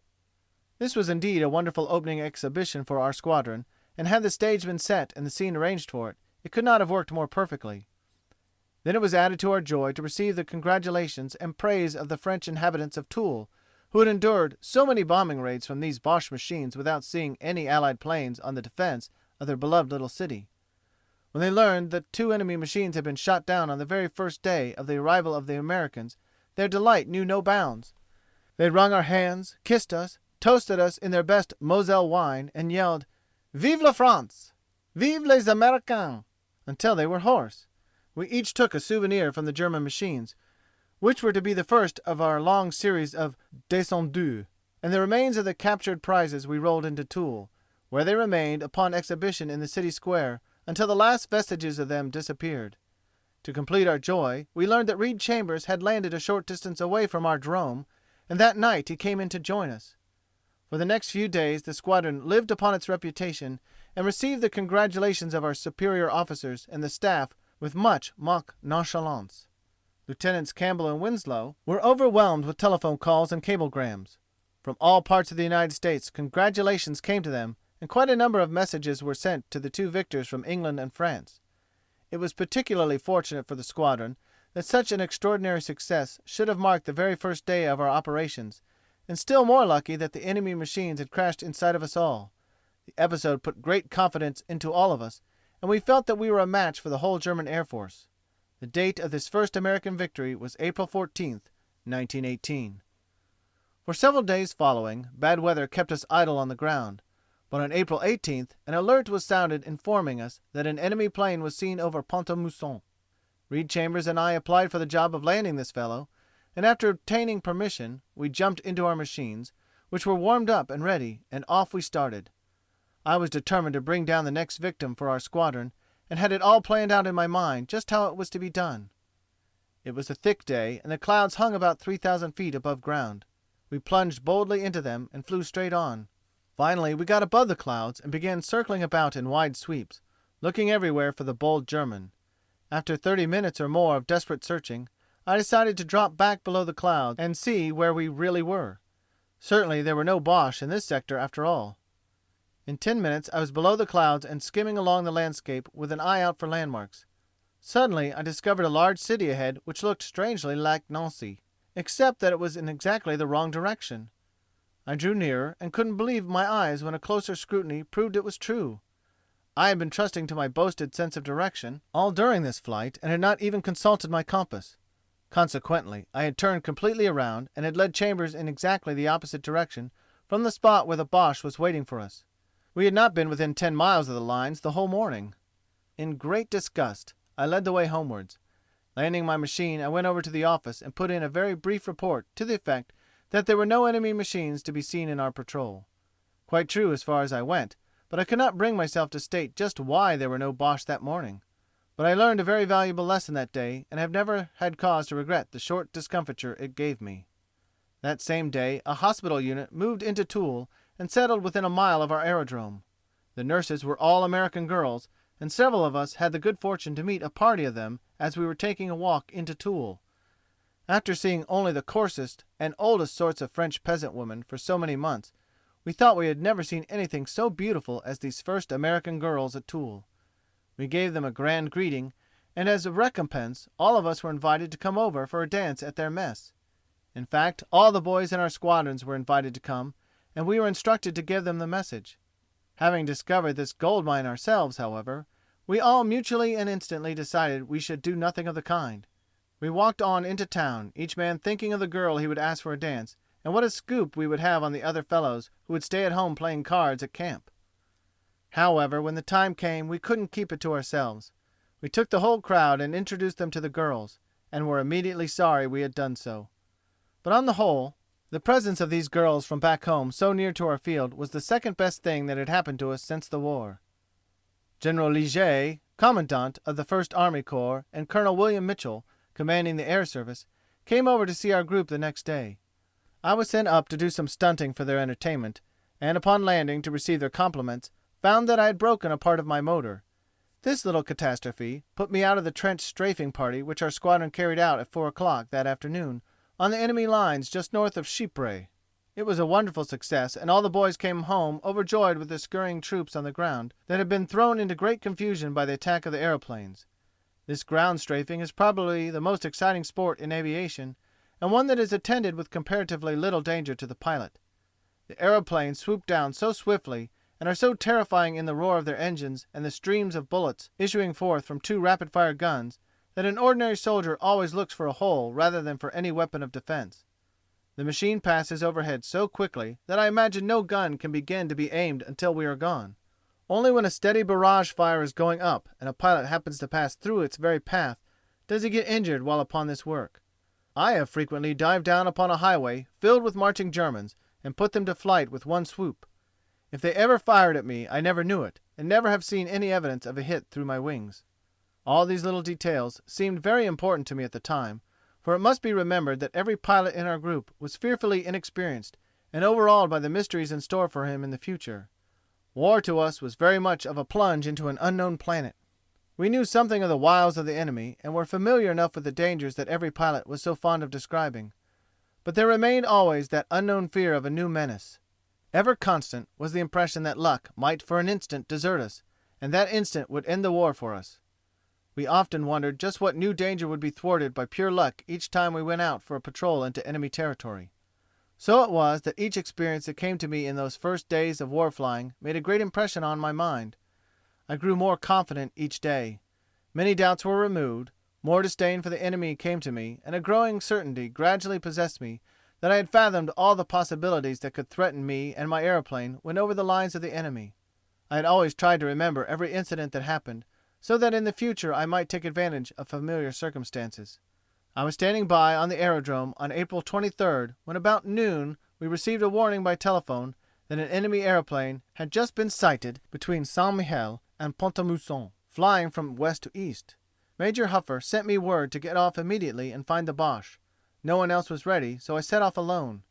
This was indeed a wonderful opening exhibition for our squadron, and had the stage been set and the scene arranged for it, it could not have worked more perfectly. Then it was added to our joy to receive the congratulations and praise of the French inhabitants of Toul, who had endured so many bombing raids from these Boche machines without seeing any Allied planes on the defense of their beloved little city. When they learned that 2 enemy machines had been shot down on the very first day of the arrival of the Americans, their delight knew no bounds. They wrung our hands, kissed us, toasted us in their best Moselle wine, and yelled, "Vive la France! Vive les Américains!" until they were hoarse. We each took a souvenir from the German machines, which were to be the first of our long series of descendus, and the remains of the captured prizes we rolled into Toul, where they remained upon exhibition in the city square until the last vestiges of them disappeared. To complete our joy, we learned that Reed Chambers had landed a short distance away from our drome, and that night he came in to join us. For the next few days the squadron lived upon its reputation, and received the congratulations of our superior officers and the staff with much mock nonchalance. Lieutenants Campbell and Winslow were overwhelmed with telephone calls and cablegrams. From all parts of the United States congratulations came to them, and quite a number of messages were sent to the 2 victors from England and France. It was particularly fortunate for the squadron that such an extraordinary success should have marked the very first day of our operations, and still more lucky that the enemy machines had crashed in sight of us all. The episode put great confidence into all of us, and we felt that we were a match for the whole German Air Force. The date of this first American victory was April 14th, 1918. For several days following, bad weather kept us idle on the ground, but on April 18th an alert was sounded informing us that an enemy plane was seen over Pont-à-Mousson. Reed Chambers and I applied for the job of landing this fellow, and after obtaining permission, we jumped into our machines, which were warmed up and ready, and off we started. I was determined to bring down the next victim for our squadron, and had it all planned out in my mind just how it was to be done. It was a thick day, and the clouds hung about 3,000 feet above ground. We plunged boldly into them and flew straight on. Finally we got above the clouds and began circling about in wide sweeps, looking everywhere for the bold German. After 30 minutes or more of desperate searching, I decided to drop back below the clouds and see where we really were. Certainly there were no Boche in this sector after all. In 10 minutes I was below the clouds and skimming along the landscape with an eye out for landmarks. Suddenly I discovered a large city ahead which looked strangely like Nancy, except that it was in exactly the wrong direction. I drew nearer and couldn't believe my eyes when a closer scrutiny proved it was true. I had been trusting to my boasted sense of direction all during this flight and had not even consulted my compass. Consequently, I had turned completely around and had led Chambers in exactly the opposite direction from the spot where the Boche was waiting for us. We had not been within 10 miles of the lines the whole morning. In great disgust, I led the way homewards. Landing my machine, I went over to the office and put in a very brief report to the effect that there were no enemy machines to be seen in our patrol. Quite true as far as I went, but I could not bring myself to state just why there were no Boche that morning. But I learned a very valuable lesson that day, and have never had cause to regret the short discomfiture it gave me. That same day a hospital unit moved into Toul and settled within a mile of our aerodrome. The nurses were all American girls, and several of us had the good fortune to meet a party of them as we were taking a walk into Toul. After seeing only the coarsest and oldest sorts of French peasant women for so many months, we thought we had never seen anything so beautiful as these first American girls at Toul. We gave them a grand greeting, and as a recompense all of us were invited to come over for a dance at their mess. In fact, all the boys in our squadrons were invited to come, and we were instructed to give them the message. Having discovered this gold mine ourselves, however, we all mutually and instantly decided we should do nothing of the kind. We walked on into town, each man thinking of the girl he would ask for a dance, and what a scoop we would have on the other fellows who would stay at home playing cards at camp. However, when the time came, we couldn't keep it to ourselves. We took the whole crowd and introduced them to the girls, and were immediately sorry we had done so. But on the whole, the presence of these girls from back home so near to our field was the second best thing that had happened to us since the war. General Liger, Commandant of the 1st Army Corps, and Colonel William Mitchell, commanding the air service, came over to see our group the next day. I was sent up to do some stunting for their entertainment, and upon landing to receive their compliments, found that I had broken a part of my motor. This little catastrophe put me out of the trench strafing party which our squadron carried out at 4 o'clock that afternoon on the enemy lines just north of Chypre. It was a wonderful success, and all the boys came home overjoyed with the scurrying troops on the ground that had been thrown into great confusion by the attack of the aeroplanes. This ground strafing is probably the most exciting sport in aviation, and one that is attended with comparatively little danger to the pilot. The aeroplanes swoop down so swiftly and are so terrifying in the roar of their engines and the streams of bullets issuing forth from 2 rapid-fire guns that an ordinary soldier always looks for a hole rather than for any weapon of defense. The machine passes overhead so quickly that I imagine no gun can begin to be aimed until we are gone. Only when a steady barrage fire is going up and a pilot happens to pass through its very path does he get injured while upon this work. I have frequently dived down upon a highway filled with marching Germans and put them to flight with one swoop. If they ever fired at me I never knew it, and never have seen any evidence of a hit through my wings. All these little details seemed very important to me at the time, for it must be remembered that every pilot in our group was fearfully inexperienced and overawed by the mysteries in store for him in the future. War to us was very much of a plunge into an unknown planet. We knew something of the wiles of the enemy, and were familiar enough with the dangers that every pilot was so fond of describing. But there remained always that unknown fear of a new menace. Ever constant was the impression that luck might for an instant desert us, and that instant would end the war for us. We often wondered just what new danger would be thwarted by pure luck each time we went out for a patrol into enemy territory. So it was that each experience that came to me in those first days of war flying made a great impression on my mind. I grew more confident each day. Many doubts were removed, more disdain for the enemy came to me, and a growing certainty gradually possessed me that I had fathomed all the possibilities that could threaten me and my aeroplane when over the lines of the enemy. I had always tried to remember every incident that happened, so that in the future I might take advantage of familiar circumstances. I was standing by on the aerodrome on April 23rd when about noon we received a warning by telephone that an enemy aeroplane had just been sighted between Saint-Mihiel and Pont-à-Mousson, flying from west to east. Major Huffer sent me word to get off immediately and find the Boche. No one else was ready, so I set off alone.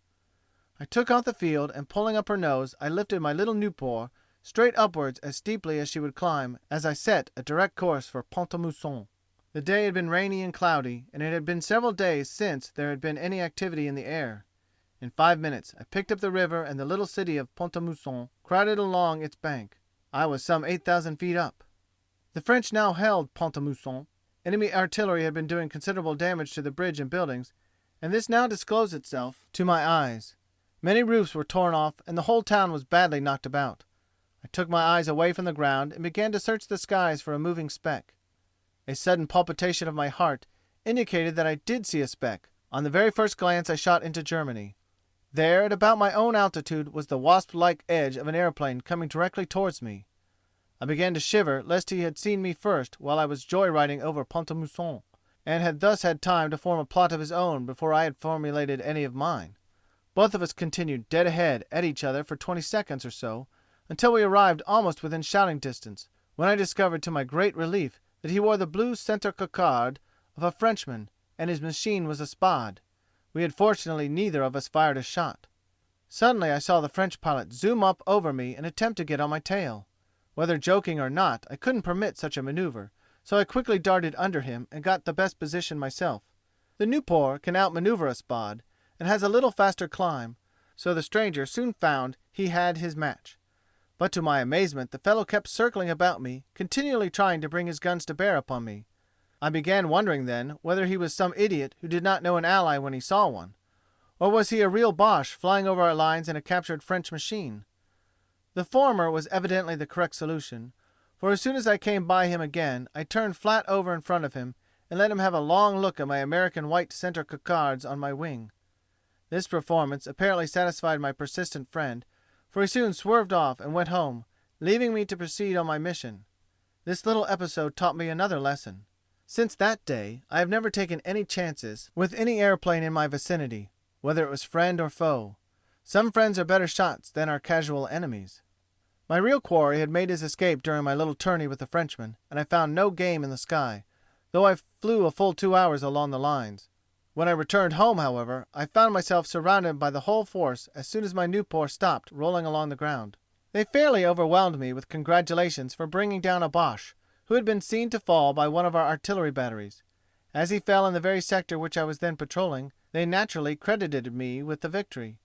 I took off the field, and pulling up her nose, I lifted my little Nieuport straight upwards as steeply as she would climb as I set a direct course for Pont-à-Mousson. The day had been rainy and cloudy, and it had been several days since there had been any activity in the air. In 5 minutes I picked up the river and the little city of Pont-à-Mousson crowded along its bank. I was some 8,000 feet up. The French now held Pont-à-Mousson. Enemy artillery had been doing considerable damage to the bridge and buildings, and this now disclosed itself to my eyes. Many roofs were torn off, and the whole town was badly knocked about. I took my eyes away from the ground and began to search the skies for a moving speck. A sudden palpitation of my heart indicated that I did see a speck. On the very first glance I shot into Germany. There, at about my own altitude, was the wasp-like edge of an airplane coming directly towards me. I began to shiver lest he had seen me first while I was joy-riding over Pont-à-Mousson, and had thus had time to form a plot of his own before I had formulated any of mine. Both of us continued dead ahead at each other for 20 seconds or so, until we arrived almost within shouting distance, when I discovered to my great relief that he wore the blue centre cocarde of a Frenchman, and his machine was a Spad. We had fortunately neither of us fired a shot. Suddenly I saw the French pilot zoom up over me and attempt to get on my tail. Whether joking or not, I couldn't permit such a maneuver, so I quickly darted under him and got the best position myself. The Nieuport can outmaneuver a Spad, and has a little faster climb, so the stranger soon found he had his match. But to my amazement the fellow kept circling about me, continually trying to bring his guns to bear upon me. I began wondering then whether he was some idiot who did not know an ally when he saw one, Or was he a real Boche flying over our lines in a captured French machine? The former was evidently the correct solution, for as soon as I came by him again, I turned flat over in front of him and let him have a long look at my American white center cocardes on my wing. This performance apparently satisfied my persistent friend, for he soon swerved off and went home, leaving me to proceed on my mission. This little episode taught me another lesson. Since that day, I have never taken any chances with any airplane in my vicinity, whether it was friend or foe. Some friends are better shots than our casual enemies. My real quarry had made his escape during my little tourney with the Frenchman, and I found no game in the sky, though I flew a full 2 hours along the lines. When I returned home, however, I found myself surrounded by the whole force as soon as my Nieuport stopped rolling along the ground. They fairly overwhelmed me with congratulations for bringing down a Boche, who had been seen to fall by one of our artillery batteries. As he fell in the very sector which I was then patrolling, they naturally credited me with the victory.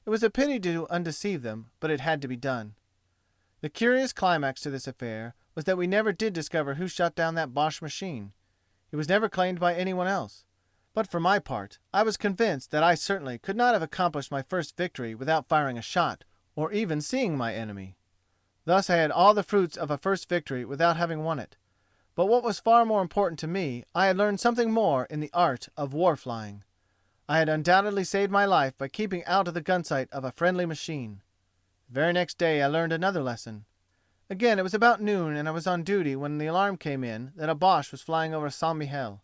It was a pity to undeceive them, but it had to be done. The curious climax to this affair was that we never did discover who shot down that Boche machine. It was never claimed by anyone else. But for my part, I was convinced that I certainly could not have accomplished my first victory without firing a shot, or even seeing my enemy. Thus I had all the fruits of a first victory without having won it. But what was far more important to me, I had learned something more in the art of war flying. I had undoubtedly saved my life by keeping out of the gunsight of a friendly machine. The very next day I learned another lesson. Again it was about noon and I was on duty when the alarm came in that a Boche was flying over St. Mihiel.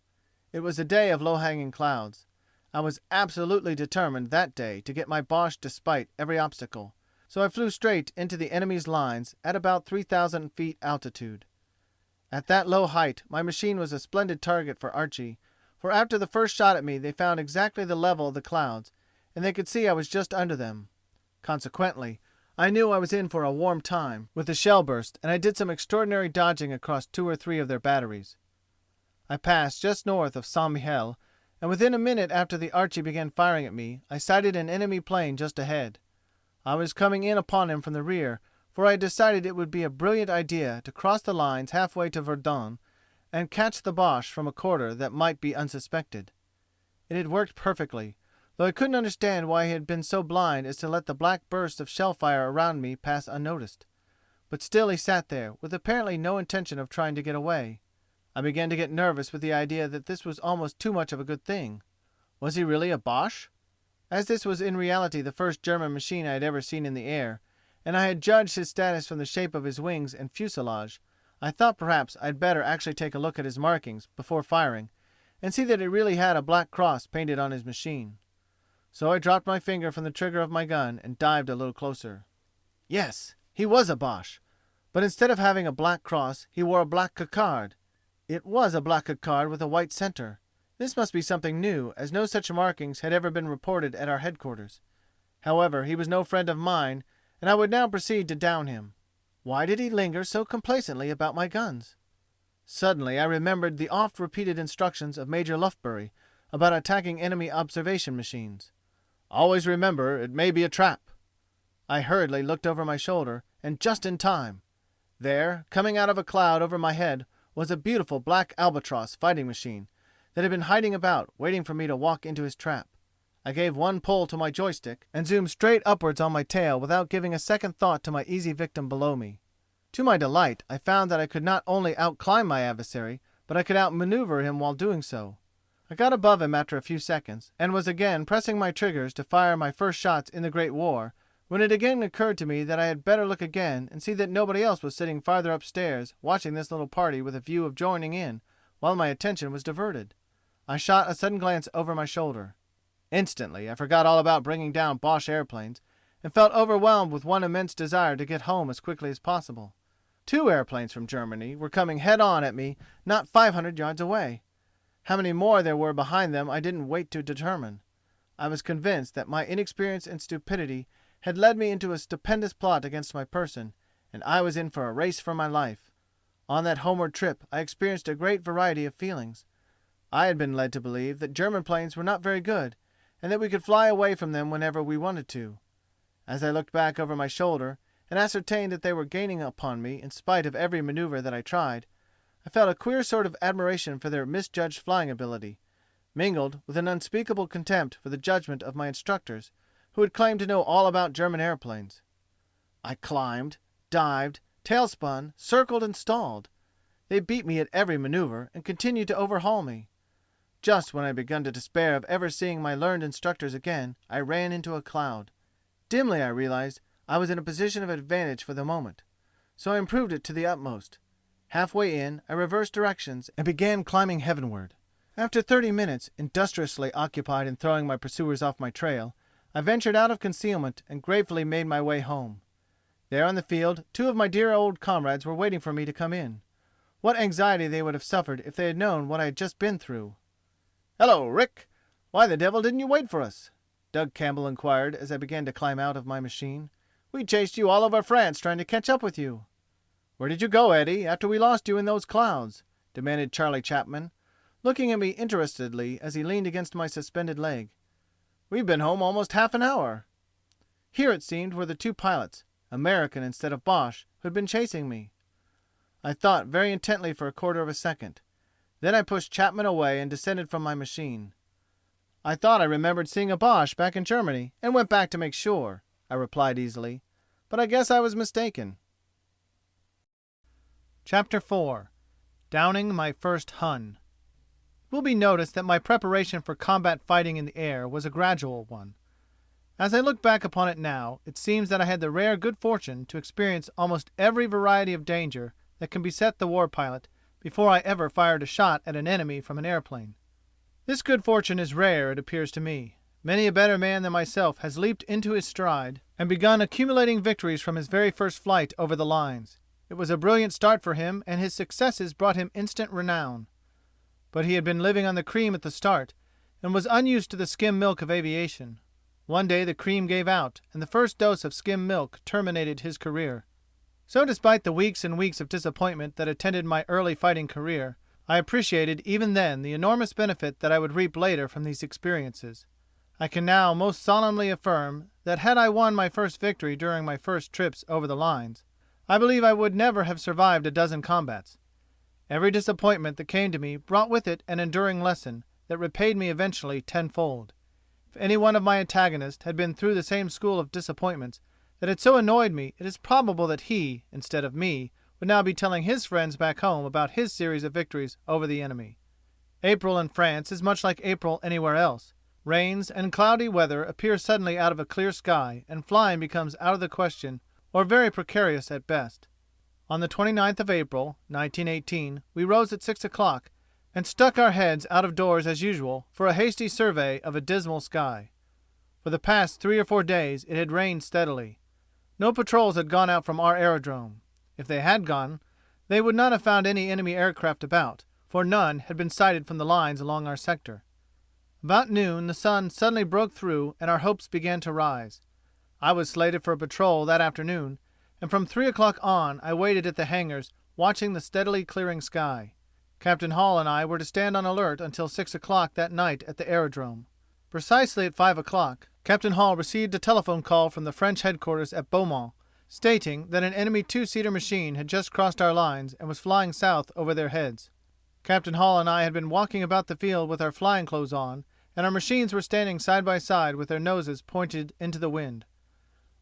It was a day of low-hanging clouds. I was absolutely determined that day to get my Boche despite every obstacle, so I flew straight into the enemy's lines at about 3,000 feet altitude. At that low height my machine was a splendid target for Archy, for after the first shot at me they found exactly the level of the clouds, and they could see I was just under them. Consequently, I knew I was in for a warm time with the shell burst, and I did some extraordinary dodging across 2 or 3 of their batteries. I passed just north of St. Mihiel, and within a minute after the Archy began firing at me, I sighted an enemy plane just ahead. I was coming in upon him from the rear, for I had decided it would be a brilliant idea to cross the lines halfway to Verdun and catch the Boche from a quarter that might be unsuspected. It had worked perfectly, though I couldn't understand why he had been so blind as to let the black bursts of shell fire around me pass unnoticed. But still he sat there, with apparently no intention of trying to get away. I began to get nervous with the idea that this was almost too much of a good thing. Was he really a Boche? As this was in reality the first German machine I had ever seen in the air, and I had judged his status from the shape of his wings and fuselage, I thought perhaps I'd better actually take a look at his markings before firing, and see that he really had a black cross painted on his machine. So I dropped my finger from the trigger of my gun and dived a little closer. Yes, he was a Boche, but instead of having a black cross, he wore a black cocarde. It was a black cocarde with a white center. This must be something new, as no such markings had ever been reported at our headquarters. However, he was no friend of mine, and I would now proceed to down him. Why did he linger so complacently about my guns? Suddenly I remembered the oft-repeated instructions of Major Lufbery about attacking enemy observation machines. Always remember, it may be a trap. I hurriedly looked over my shoulder, and just in time. There, coming out of a cloud over my head, was a beautiful black albatross fighting machine that had been hiding about, waiting for me to walk into his trap. I gave one pull to my joystick and zoomed straight upwards on my tail without giving a second thought to my easy victim below me. To my delight, I found that I could not only outclimb my adversary, but I could outmaneuver him while doing so. I got above him after a few seconds, and was again pressing my triggers to fire my first shots in the Great War, when it again occurred to me that I had better look again and see that nobody else was sitting farther upstairs watching this little party with a view of joining in while my attention was diverted. I shot a sudden glance over my shoulder. Instantly I forgot all about bringing down Boche airplanes and felt overwhelmed with one immense desire to get home as quickly as possible. 2 airplanes from Germany were coming head-on at me not 500 yards away. How many more there were behind them I didn't wait to determine. I was convinced that my inexperience and stupidity had led me into a stupendous plot against my person, and I was in for a race for my life. On that homeward trip I experienced a great variety of feelings. I had been led to believe that German planes were not very good, and that we could fly away from them whenever we wanted to. As I looked back over my shoulder and ascertained that they were gaining upon me in spite of every maneuver that I tried, I felt a queer sort of admiration for their misjudged flying ability, mingled with an unspeakable contempt for the judgment of my instructors, who had claimed to know all about German airplanes. I climbed, dived, tailspun, circled, and stalled. They beat me at every maneuver and continued to overhaul me. Just when I had begun to despair of ever seeing my learned instructors again, I ran into a cloud. Dimly I realized I was in a position of advantage for the moment, so I improved it to the utmost. Halfway in, I reversed directions and began climbing heavenward. After 30 minutes, industriously occupied in throwing my pursuers off my trail, I ventured out of concealment and gratefully made my way home. There on the field, 2 of my dear old comrades were waiting for me to come in. What anxiety they would have suffered if they had known what I had just been through. "Hello, Rick! Why the devil didn't you wait for us?" Doug Campbell inquired as I began to climb out of my machine. "We chased you all over France trying to catch up with you." "Where did you go, Eddie, after we lost you in those clouds?" demanded Charlie Chapman, looking at me interestedly as he leaned against my suspended leg. "We've been home almost half an hour." Here it seemed were the 2 pilots, American instead of Boche, who had been chasing me. I thought very intently for a quarter of a second. Then I pushed Chapman away and descended from my machine. "I thought I remembered seeing a Boche back in Germany and went back to make sure," I replied easily. "But I guess I was mistaken." Chapter 4. Downing My First Hun. It will be noticed that my preparation for combat fighting in the air was a gradual one. As I look back upon it now, it seems that I had the rare good fortune to experience almost every variety of danger that can beset the war pilot before I ever fired a shot at an enemy from an airplane. This good fortune is rare, it appears to me. Many a better man than myself has leaped into his stride and begun accumulating victories from his very first flight over the lines. It was a brilliant start for him, and his successes brought him instant renown. But he had been living on the cream at the start, and was unused to the skim milk of aviation. One day the cream gave out, and the first dose of skim milk terminated his career. So despite the weeks and weeks of disappointment that attended my early fighting career, I appreciated even then the enormous benefit that I would reap later from these experiences. I can now most solemnly affirm that had I won my first victory during my first trips over the lines, I believe I would never have survived a dozen combats. Every disappointment that came to me brought with it an enduring lesson that repaid me eventually tenfold. If any one of my antagonists had been through the same school of disappointments that had so annoyed me, it is probable that he, instead of me, would now be telling his friends back home about his series of victories over the enemy. April in France is much like April anywhere else. Rains and cloudy weather appear suddenly out of a clear sky, and flying becomes out of the question or very precarious at best. On the 29th of April, 1918, we rose at 6 o'clock and stuck our heads out of doors as usual for a hasty survey of a dismal sky. For the past 3 or 4 days it had rained steadily. No patrols had gone out from our aerodrome. If they had gone, they would not have found any enemy aircraft about, for none had been sighted from the lines along our sector. About noon the sun suddenly broke through and our hopes began to rise. I was slated for a patrol that afternoon, and from 3 o'clock on I waited at the hangars watching the steadily clearing sky. Captain Hall and I were to stand on alert until 6 o'clock that night at the aerodrome. Precisely at 5 o'clock, Captain Hall received a telephone call from the French headquarters at Beaumont, stating that an enemy 2-seater machine had just crossed our lines and was flying south over their heads. Captain Hall and I had been walking about the field with our flying clothes on, and our machines were standing side by side with their noses pointed into the wind.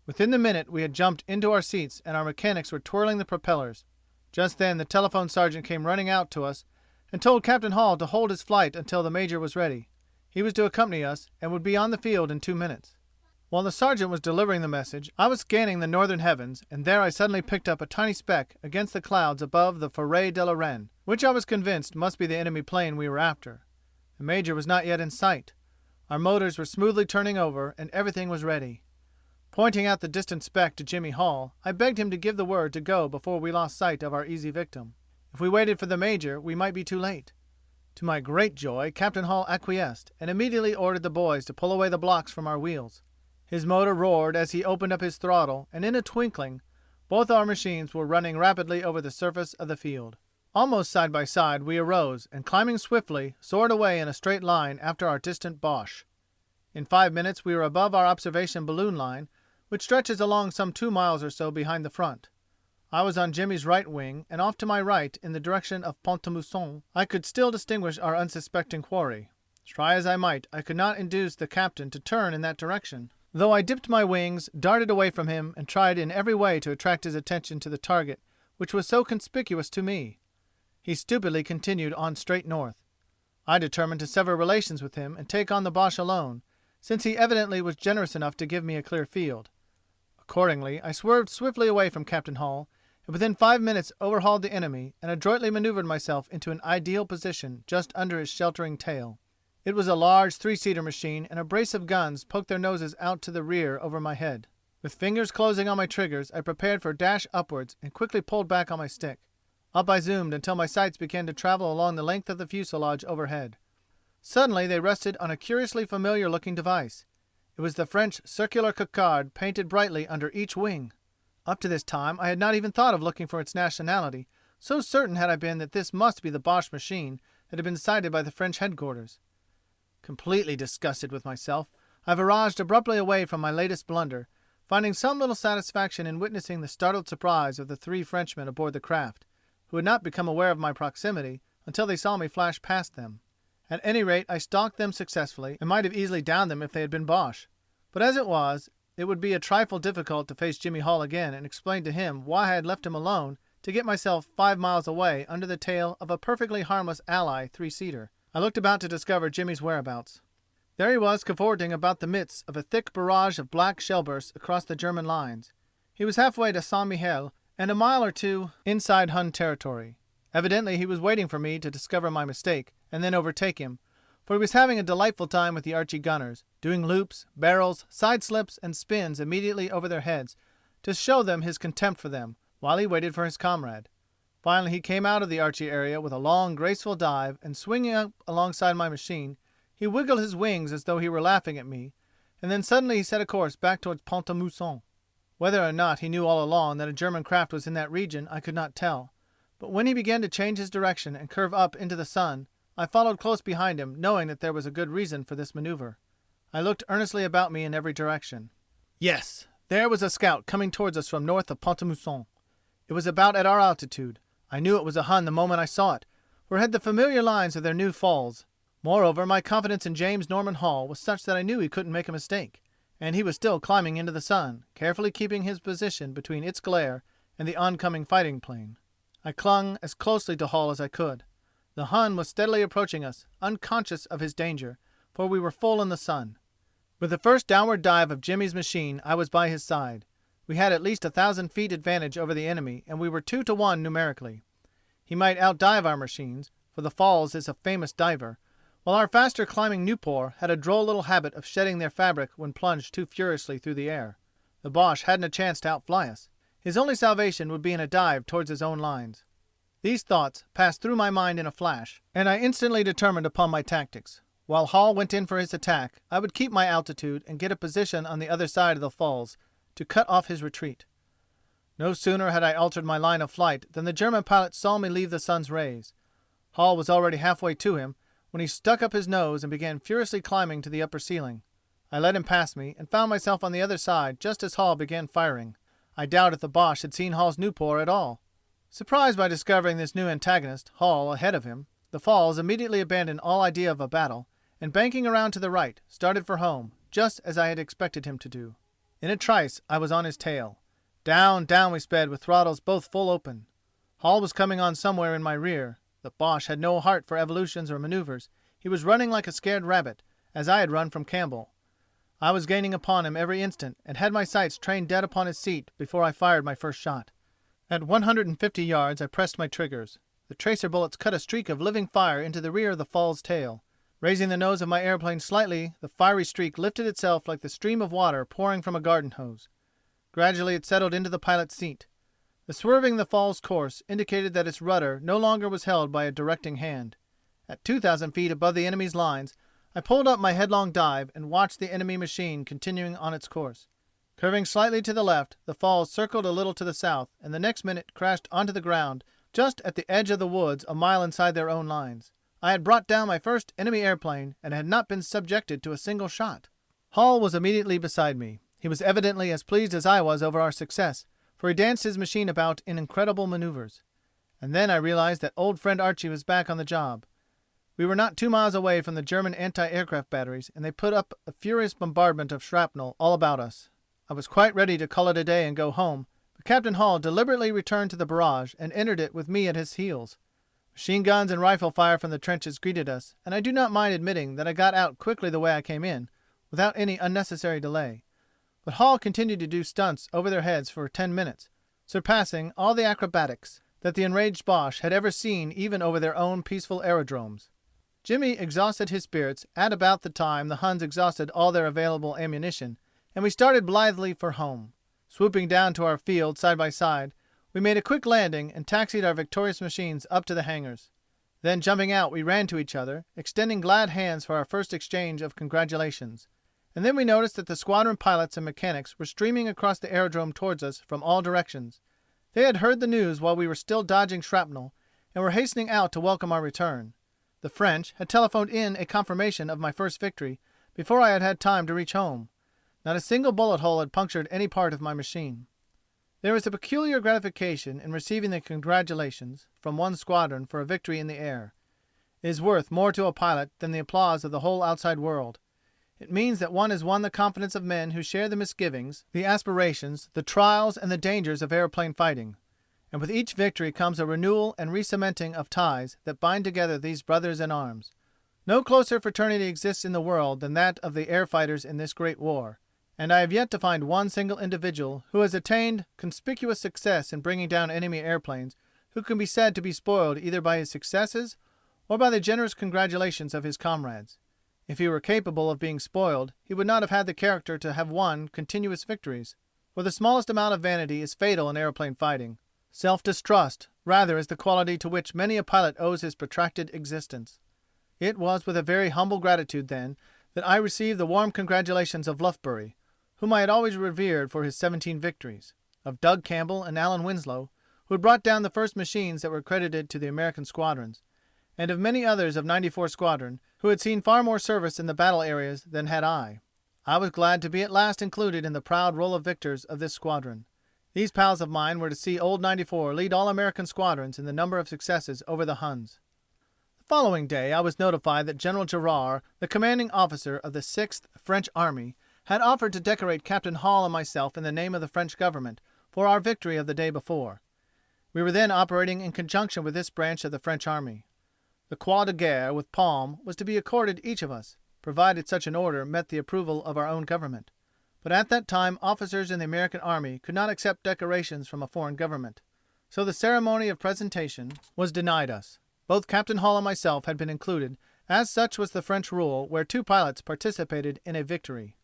Within the minute we had jumped into our seats and our mechanics were twirling the propellers. Just then the telephone sergeant came running out to us and told Captain Hall to hold his flight until the major was ready. He was to accompany us and would be on the field in 2 minutes. While the sergeant was delivering the message, I was scanning the northern heavens, and there I suddenly picked up a tiny speck against the clouds above the Forêt de la Reine, which I was convinced must be the enemy plane we were after. The major was not yet in sight. Our motors were smoothly turning over, and everything was ready. Pointing out the distant speck to Jimmy Hall, I begged him to give the word to go before we lost sight of our easy victim. If we waited for the major, we might be too late. To my great joy, Captain Hall acquiesced, and immediately ordered the boys to pull away the blocks from our wheels. His motor roared as he opened up his throttle, and in a twinkling, both our machines were running rapidly over the surface of the field. Almost side by side we arose, and climbing swiftly, soared away in a straight line after our distant Boche. In 5 minutes we were above our observation balloon line, which stretches along some 2 miles or so behind the front. I was on Jimmy's right wing, and off to my right, in the direction of Pont-à-Mousson, I could still distinguish our unsuspecting quarry. Try as I might, I could not induce the captain to turn in that direction, though I dipped my wings, darted away from him, and tried in every way to attract his attention to the target which was so conspicuous to me. He stupidly continued on straight north. I determined to sever relations with him and take on the Boche alone, since he evidently was generous enough to give me a clear field. Accordingly, I swerved swiftly away from Captain Hall, and within 5 minutes overhauled the enemy and adroitly maneuvered myself into an ideal position just under his sheltering tail. It was a large 3-seater machine, and a brace of guns poked their noses out to the rear over my head. With fingers closing on my triggers, I prepared for a dash upwards and quickly pulled back on my stick. Up I zoomed until my sights began to travel along the length of the fuselage overhead. Suddenly they rested on a curiously familiar-looking device. It was the French circular cocarde painted brightly under each wing. Up to this time I had not even thought of looking for its nationality, so certain had I been that this must be the Boche machine that had been sighted by the French headquarters. Completely disgusted with myself, I viraged abruptly away from my latest blunder, finding some little satisfaction in witnessing the startled surprise of the 3 Frenchmen aboard the craft, who had not become aware of my proximity until they saw me flash past them. At any rate, I stalked them successfully, and might have easily downed them if they had been Boche. But as it was, it would be a trifle difficult to face Jimmy Hall again and explain to him why I had left him alone to get myself 5 miles away under the tail of a perfectly harmless ally 3-seater. I looked about to discover Jimmy's whereabouts. There he was, cavorting about the midst of a thick barrage of black shell bursts across the German lines. He was halfway to Saint-Mihiel and a mile or two inside Hun territory. Evidently he was waiting for me to discover my mistake and then overtake him, for he was having a delightful time with the Archy gunners, doing loops, barrels, side slips, and spins immediately over their heads to show them his contempt for them, while he waited for his comrade. Finally he came out of the Archy area with a long, graceful dive, and swinging up alongside my machine, he wiggled his wings as though he were laughing at me, and then suddenly he set a course back towards Pont-à-Mousson. Whether or not he knew all along that a German craft was in that region I could not tell, but when he began to change his direction and curve up into the sun, I followed close behind him, knowing that there was a good reason for this maneuver. I looked earnestly about me in every direction. Yes, there was a scout coming towards us from north of Pont-à-Mousson. It was about at our altitude. I knew it was a Hun the moment I saw it, for it had the familiar lines of their new falls. Moreover, my confidence in James Norman Hall was such that I knew he couldn't make a mistake, and he was still climbing into the sun, carefully keeping his position between its glare and the oncoming fighting plane. I clung as closely to Hall as I could. The Hun was steadily approaching us, unconscious of his danger, for we were full in the sun. With the first downward dive of Jimmy's machine I was by his side. We had at least 1,000 feet advantage over the enemy, and we were 2 to 1 numerically. He might outdive our machines, for the Falls is a famous diver, while our faster climbing Nieuport had a droll little habit of shedding their fabric when plunged too furiously through the air. The Boche hadn't a chance to outfly us. His only salvation would be in a dive towards his own lines. These thoughts passed through my mind in a flash, and I instantly determined upon my tactics. While Hall went in for his attack, I would keep my altitude and get a position on the other side of the falls to cut off his retreat. No sooner had I altered my line of flight than the German pilot saw me leave the sun's rays. Hall was already halfway to him when he stuck up his nose and began furiously climbing to the upper ceiling. I let him pass me and found myself on the other side just as Hall began firing. I doubt if the Boche had seen Hall's Nieuport at all. Surprised by discovering this new antagonist, Hall, ahead of him, the Falls immediately abandoned all idea of a battle, and banking around to the right, started for home, just as I had expected him to do. In a trice I was on his tail. Down, down we sped with throttles both full open. Hall was coming on somewhere in my rear. The Boche had no heart for evolutions or maneuvers. He was running like a scared rabbit, as I had run from Campbell. I was gaining upon him every instant, and had my sights trained dead upon his seat before I fired my first shot. At 150 yards I pressed my triggers. The tracer bullets cut a streak of living fire into the rear of the Fall's tail. Raising the nose of my airplane slightly, the fiery streak lifted itself like the stream of water pouring from a garden hose. Gradually it settled into the pilot's seat. The swerving of the Fall's course indicated that its rudder no longer was held by a directing hand. At 2,000 feet above the enemy's lines, I pulled up my headlong dive and watched the enemy machine continuing on its course. Curving slightly to the left, the Falls circled a little to the south, and the next minute crashed onto the ground just at the edge of the woods a mile inside their own lines. I had brought down my first enemy airplane and had not been subjected to a single shot. Hall was immediately beside me. He was evidently as pleased as I was over our success, for he danced his machine about in incredible maneuvers. And then I realized that old friend Archy was back on the job. We were not 2 miles away from the German anti-aircraft batteries, and they put up a furious bombardment of shrapnel all about us. I was quite ready to call it a day and go home, but Captain Hall deliberately returned to the barrage and entered it with me at his heels. Machine guns and rifle fire from the trenches greeted us, and I do not mind admitting that I got out quickly the way I came in, without any unnecessary delay. But Hall continued to do stunts over their heads for 10 minutes, surpassing all the acrobatics that the enraged Boche had ever seen even over their own peaceful aerodromes. Jimmy exhausted his spirits at about the time the Huns exhausted all their available ammunition, and we started blithely for home. Swooping down to our field side by side, we made a quick landing and taxied our victorious machines up to the hangars. Then jumping out we ran to each other, extending glad hands for our first exchange of congratulations. And then we noticed that the squadron pilots and mechanics were streaming across the aerodrome towards us from all directions. They had heard the news while we were still dodging shrapnel, and were hastening out to welcome our return. The French had telephoned in a confirmation of my first victory before I had had time to reach home. Not a single bullet hole had punctured any part of my machine. There is a peculiar gratification in receiving the congratulations from one squadron for a victory in the air. It is worth more to a pilot than the applause of the whole outside world. It means that one has won the confidence of men who share the misgivings, the aspirations, the trials, and the dangers of airplane fighting. And with each victory comes a renewal and re-cementing of ties that bind together these brothers in arms. No closer fraternity exists in the world than that of the air fighters in this great war, and I have yet to find one single individual who has attained conspicuous success in bringing down enemy airplanes who can be said to be spoiled either by his successes or by the generous congratulations of his comrades. If he were capable of being spoiled, he would not have had the character to have won continuous victories. For the smallest amount of vanity is fatal in airplane fighting. Self-distrust, rather, is the quality to which many a pilot owes his protracted existence. It was with a very humble gratitude, then, that I received the warm congratulations of Lufbery, whom I had always revered for his 17 victories, of Doug Campbell and Alan Winslow, who had brought down the first machines that were credited to the American squadrons, and of many others of 94 Squadron, who had seen far more service in the battle areas than had I. I was glad to be at last included in the proud roll of victors of this squadron. These pals of mine were to see old 94 lead all American squadrons in the number of successes over the Huns. The following day I was notified that General Gerard, the commanding officer of the 6th French Army, had offered to decorate Captain Hall and myself in the name of the French government for our victory of the day before. We were then operating in conjunction with this branch of the French army. The Croix de Guerre with palm was to be accorded each of us, provided such an order met the approval of our own government. But at that time officers in the American army could not accept decorations from a foreign government. So the ceremony of presentation was denied us. Both Captain Hall and myself had been included, as such was the French rule where 2 pilots participated in a victory.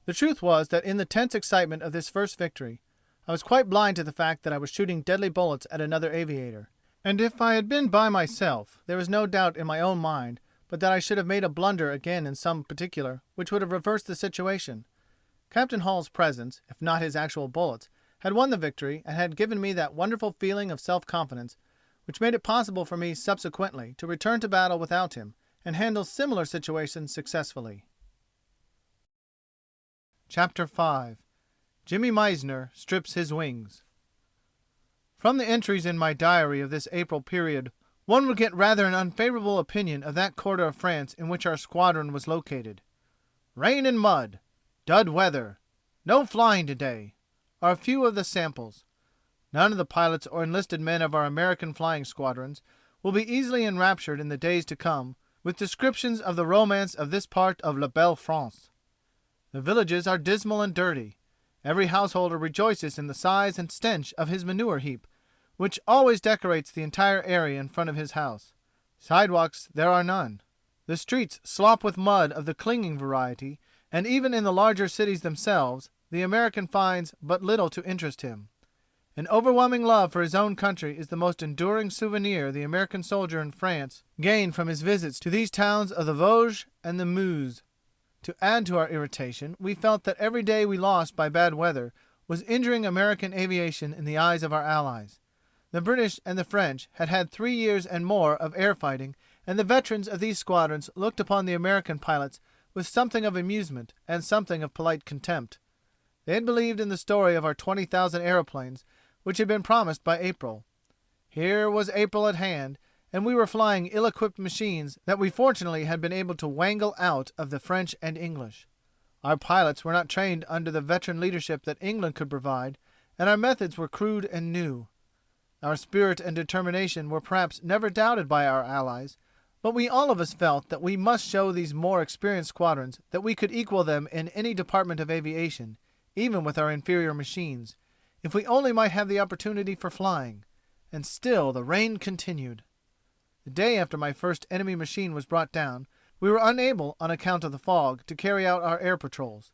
The truth was that in the tense excitement of this first victory, I was quite blind to the fact that I was shooting deadly bullets at another aviator. And if I had been by myself, there was no doubt in my own mind but that I should have made a blunder again in some particular which would have reversed the situation. Captain Hall's presence, if not his actual bullets, had won the victory and had given me that wonderful feeling of self-confidence which made it possible for me subsequently to return to battle without him and handle similar situations successfully. Chapter 5. Jimmy Meissner strips his wings. From the entries in my diary of this April period, one would get rather an unfavorable opinion of that quarter of France in which our squadron was located. Rain and mud, dud weather, no flying today, are a few of the samples. None of the pilots or enlisted men of our American flying squadrons will be easily enraptured in the days to come with descriptions of the romance of this part of La Belle France. The villages are dismal and dirty. Every householder rejoices in the size and stench of his manure heap, which always decorates the entire area in front of his house. Sidewalks there are none. The streets slop with mud of the clinging variety, and even in the larger cities themselves the American finds but little to interest him. An overwhelming love for his own country is the most enduring souvenir the American soldier in France gained from his visits to these towns of the Vosges and the Meuse. To add to our irritation, we felt that every day we lost by bad weather was injuring American aviation in the eyes of our allies. The British and the French had had 3 years and more of air fighting, and the veterans of these squadrons looked upon the American pilots with something of amusement and something of polite contempt. They had believed in the story of our 20,000 aeroplanes, which had been promised by April. Here was April at hand, and we were flying ill-equipped machines that we fortunately had been able to wangle out of the French and English. Our pilots were not trained under the veteran leadership that England could provide, and our methods were crude and new. Our spirit and determination were perhaps never doubted by our allies, but we all of us felt that we must show these more experienced squadrons that we could equal them in any department of aviation, even with our inferior machines, if we only might have the opportunity for flying. And still the rain continued. The day after my first enemy machine was brought down, we were unable, on account of the fog, to carry out our air patrols.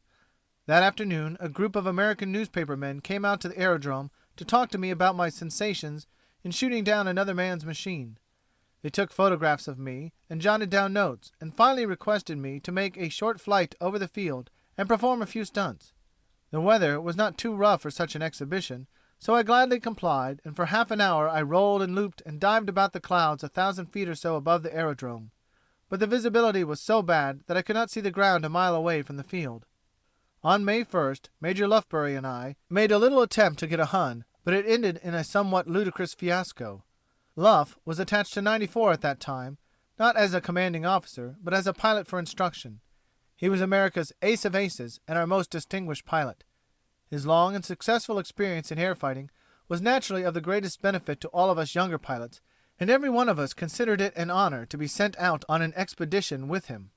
That afternoon a group of American newspaper men came out to the aerodrome to talk to me about my sensations in shooting down another man's machine. They took photographs of me and jotted down notes, and finally requested me to make a short flight over the field and perform a few stunts. The weather was not too rough for such an exhibition, so I gladly complied, and for half an hour I rolled and looped and dived about the clouds 1,000 feet or so above the aerodrome. But the visibility was so bad that I could not see the ground a mile away from the field. On May 1st, Major Lufbery and I made a little attempt to get a Hun, but it ended in a somewhat ludicrous fiasco. Luff was attached to 94 at that time, not as a commanding officer, but as a pilot for instruction. He was America's ace of aces and our most distinguished pilot. His long and successful experience in air fighting was naturally of the greatest benefit to all of us younger pilots, and every one of us considered it an honor to be sent out on an expedition with him.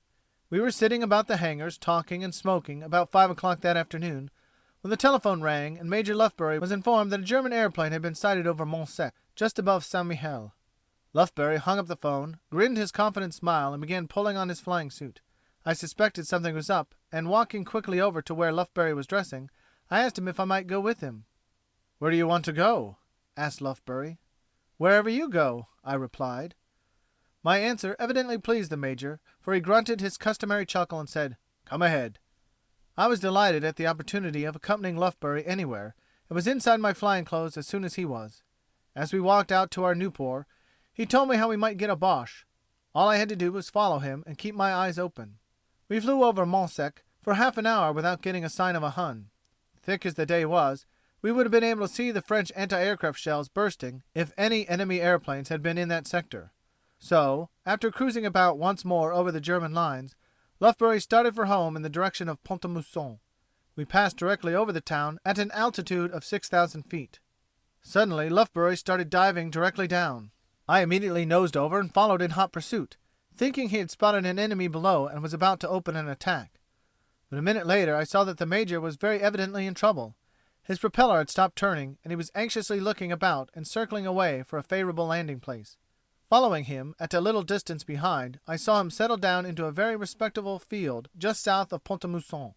We were sitting about the hangars talking and smoking about 5 o'clock that afternoon when the telephone rang and Major Lufbery was informed that a German airplane had been sighted over Mont Sec, just above St. Mihiel. Lufbery hung up the phone, grinned his confident smile, and began pulling on his flying suit. I suspected something was up, and walking quickly over to where Lufbery was dressing, I asked him if I might go with him. "Where do you want to go?" asked Lufbery. "Wherever you go," I replied. My answer evidently pleased the Major, for he grunted his customary chuckle and said, "Come ahead." I was delighted at the opportunity of accompanying Lufbery anywhere, and was inside my flying clothes as soon as he was. As we walked out to our Nieuport, he told me how we might get a Boche. All I had to do was follow him and keep my eyes open. We flew over Mont Sec for half an hour without getting a sign of a Hun. Thick as the day was, we would have been able to see the French anti-aircraft shells bursting if any enemy airplanes had been in that sector. So, after cruising about once more over the German lines, Lufbery started for home in the direction of Pont-à-Mousson. We passed directly over the town at an altitude of 6,000 feet. Suddenly Lufbery started diving directly down. I immediately nosed over and followed in hot pursuit, thinking he had spotted an enemy below and was about to open an attack. But a minute later I saw that the Major was very evidently in trouble. His propeller had stopped turning, and he was anxiously looking about and circling away for a favorable landing place. Following him, at a little distance behind, I saw him settle down into a very respectable field just south of Pont-à-Mousson.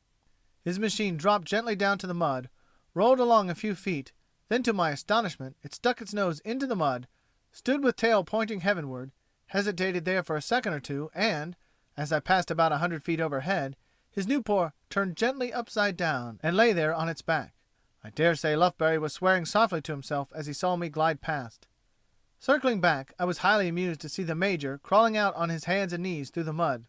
His machine dropped gently down to the mud, rolled along a few feet, then to my astonishment it stuck its nose into the mud, stood with tail pointing heavenward, hesitated there for a second or two, and, as I passed about 100 feet overhead, his Nieuport turned gently upside down and lay there on its back. I dare say Lufbery was swearing softly to himself as he saw me glide past. Circling back, I was highly amused to see the Major crawling out on his hands and knees through the mud.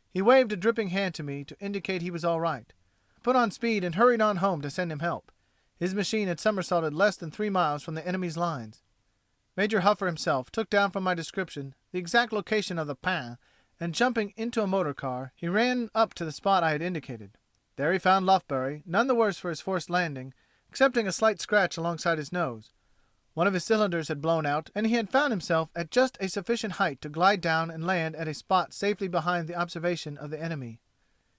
He waved a dripping hand to me to indicate he was all right. I put on speed and hurried on home to send him help. His machine had somersaulted less than 3 miles from the enemy's lines. Major Huffer himself took down from my description the exact location of the pan, and jumping into a motor car, he ran up to the spot I had indicated. There he found Lufbery, none the worse for his forced landing, excepting a slight scratch alongside his nose. One of his cylinders had blown out, and he had found himself at just a sufficient height to glide down and land at a spot safely behind the observation of the enemy.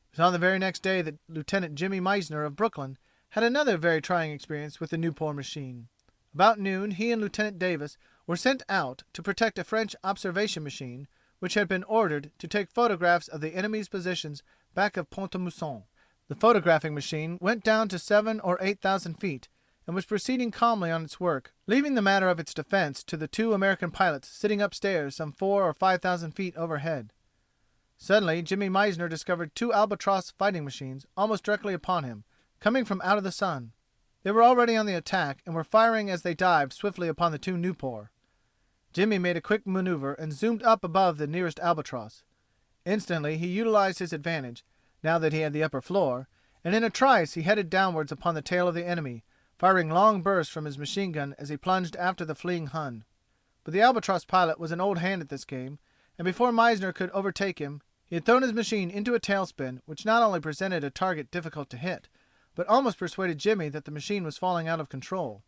It was on the very next day that Lieutenant Jimmy Meissner of Brooklyn had another very trying experience with the Nieuport machine. About noon he and Lieutenant Davis were sent out to protect a French observation machine which had been ordered to take photographs of the enemy's positions back of Pont-à-Mousson. The photographing machine went down to 7,000 or 8,000 feet and was proceeding calmly on its work, leaving the matter of its defense to the 2 American pilots sitting upstairs some 4,000 or 5,000 feet overhead. Suddenly Jimmy Meissner discovered 2 Albatross fighting machines almost directly upon him, coming from out of the sun. They were already on the attack and were firing as they dived swiftly upon the 2 Nieuport. Jimmy made a quick maneuver and zoomed up above the nearest Albatross. Instantly he utilized his advantage, now that he had the upper floor, and in a trice he headed downwards upon the tail of the enemy, firing long bursts from his machine gun as he plunged after the fleeing Hun. but the Albatross pilot was an old hand at this game, and before Meissner could overtake him, he had thrown his machine into a tailspin which not only presented a target difficult to hit, but almost persuaded Jimmy that the machine was falling out of control.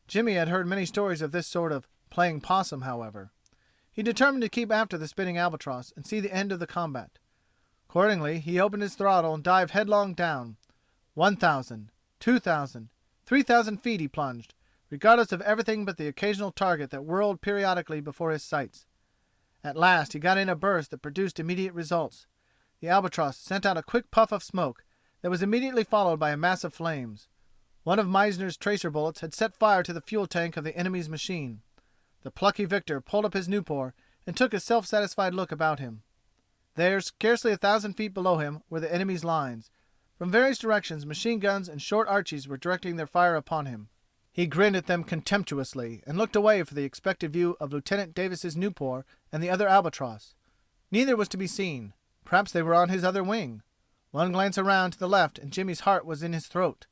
Jimmy had heard many stories of this sort of playing possum, however. He determined to keep after the spinning Albatross and see the end of the combat. Accordingly, he opened his throttle and dived headlong down. 1,000, 2,000, 3,000 feet he plunged, regardless of everything but the occasional target that whirled periodically before his sights. At last he got in a burst that produced immediate results. The Albatross sent out a quick puff of smoke that was immediately followed by a mass of flames. One of Meissner's tracer bullets had set fire to the fuel tank of the enemy's machine. The plucky victor pulled up his Nieuport and took a self-satisfied look about him. There, scarcely 1,000 feet below him, were the enemy's lines. From various directions machine guns and short Archies were directing their fire upon him. He grinned at them contemptuously and looked away for the expected view of Lieutenant Davis's Nieuport and the other Albatross. Neither was to be seen. Perhaps they were on his other wing. One glance around to the left and Jimmy's heart was in his throat.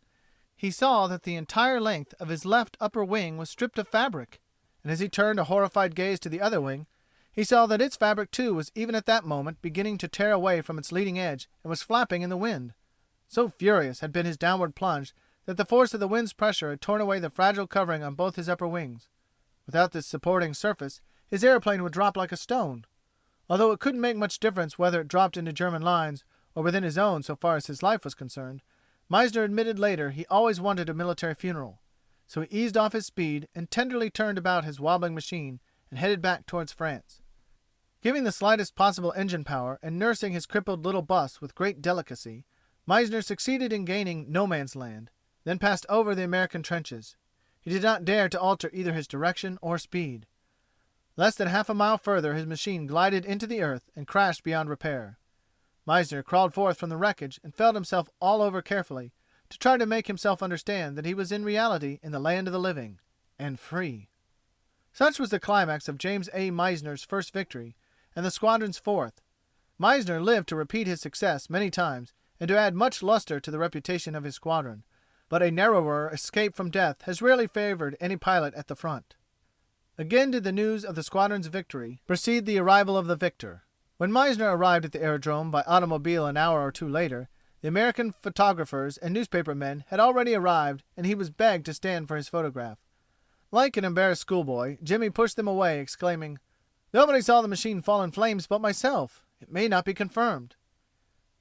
He saw that the entire length of his left upper wing was stripped of fabric, and as he turned a horrified gaze to the other wing, he saw that its fabric too was even at that moment beginning to tear away from its leading edge and was flapping in the wind. So furious had been his downward plunge that the force of the wind's pressure had torn away the fragile covering on both his upper wings. Without this supporting surface his airplane would drop like a stone. Although it couldn't make much difference whether it dropped into German lines or within his own so far as his life was concerned, Meissner admitted later he always wanted a military funeral. So he eased off his speed and tenderly turned about his wobbling machine and headed back towards France. Giving the slightest possible engine power and nursing his crippled little bus with great delicacy, Meissner succeeded in gaining no man's land, then passed over the American trenches. He did not dare to alter either his direction or speed. Less than half a mile further his machine glided into the earth and crashed beyond repair. Meissner crawled forth from the wreckage and felt himself all over carefully to try to make himself understand that he was in reality in the land of the living, and free. Such was the climax of James A. Meissner's first victory and the squadron's fourth. Meissner lived to repeat his success many times and to add much luster to the reputation of his squadron, but a narrower escape from death has rarely favored any pilot at the front. Again did the news of the squadron's victory precede the arrival of the victor. When Meissner arrived at the Aerodrome by automobile an hour or two later, the American photographers and newspaper men had already arrived and he was begged to stand for his photograph. Like an embarrassed schoolboy, Jimmy pushed them away, exclaiming, "Nobody saw the machine fall in flames but myself. It may not be confirmed."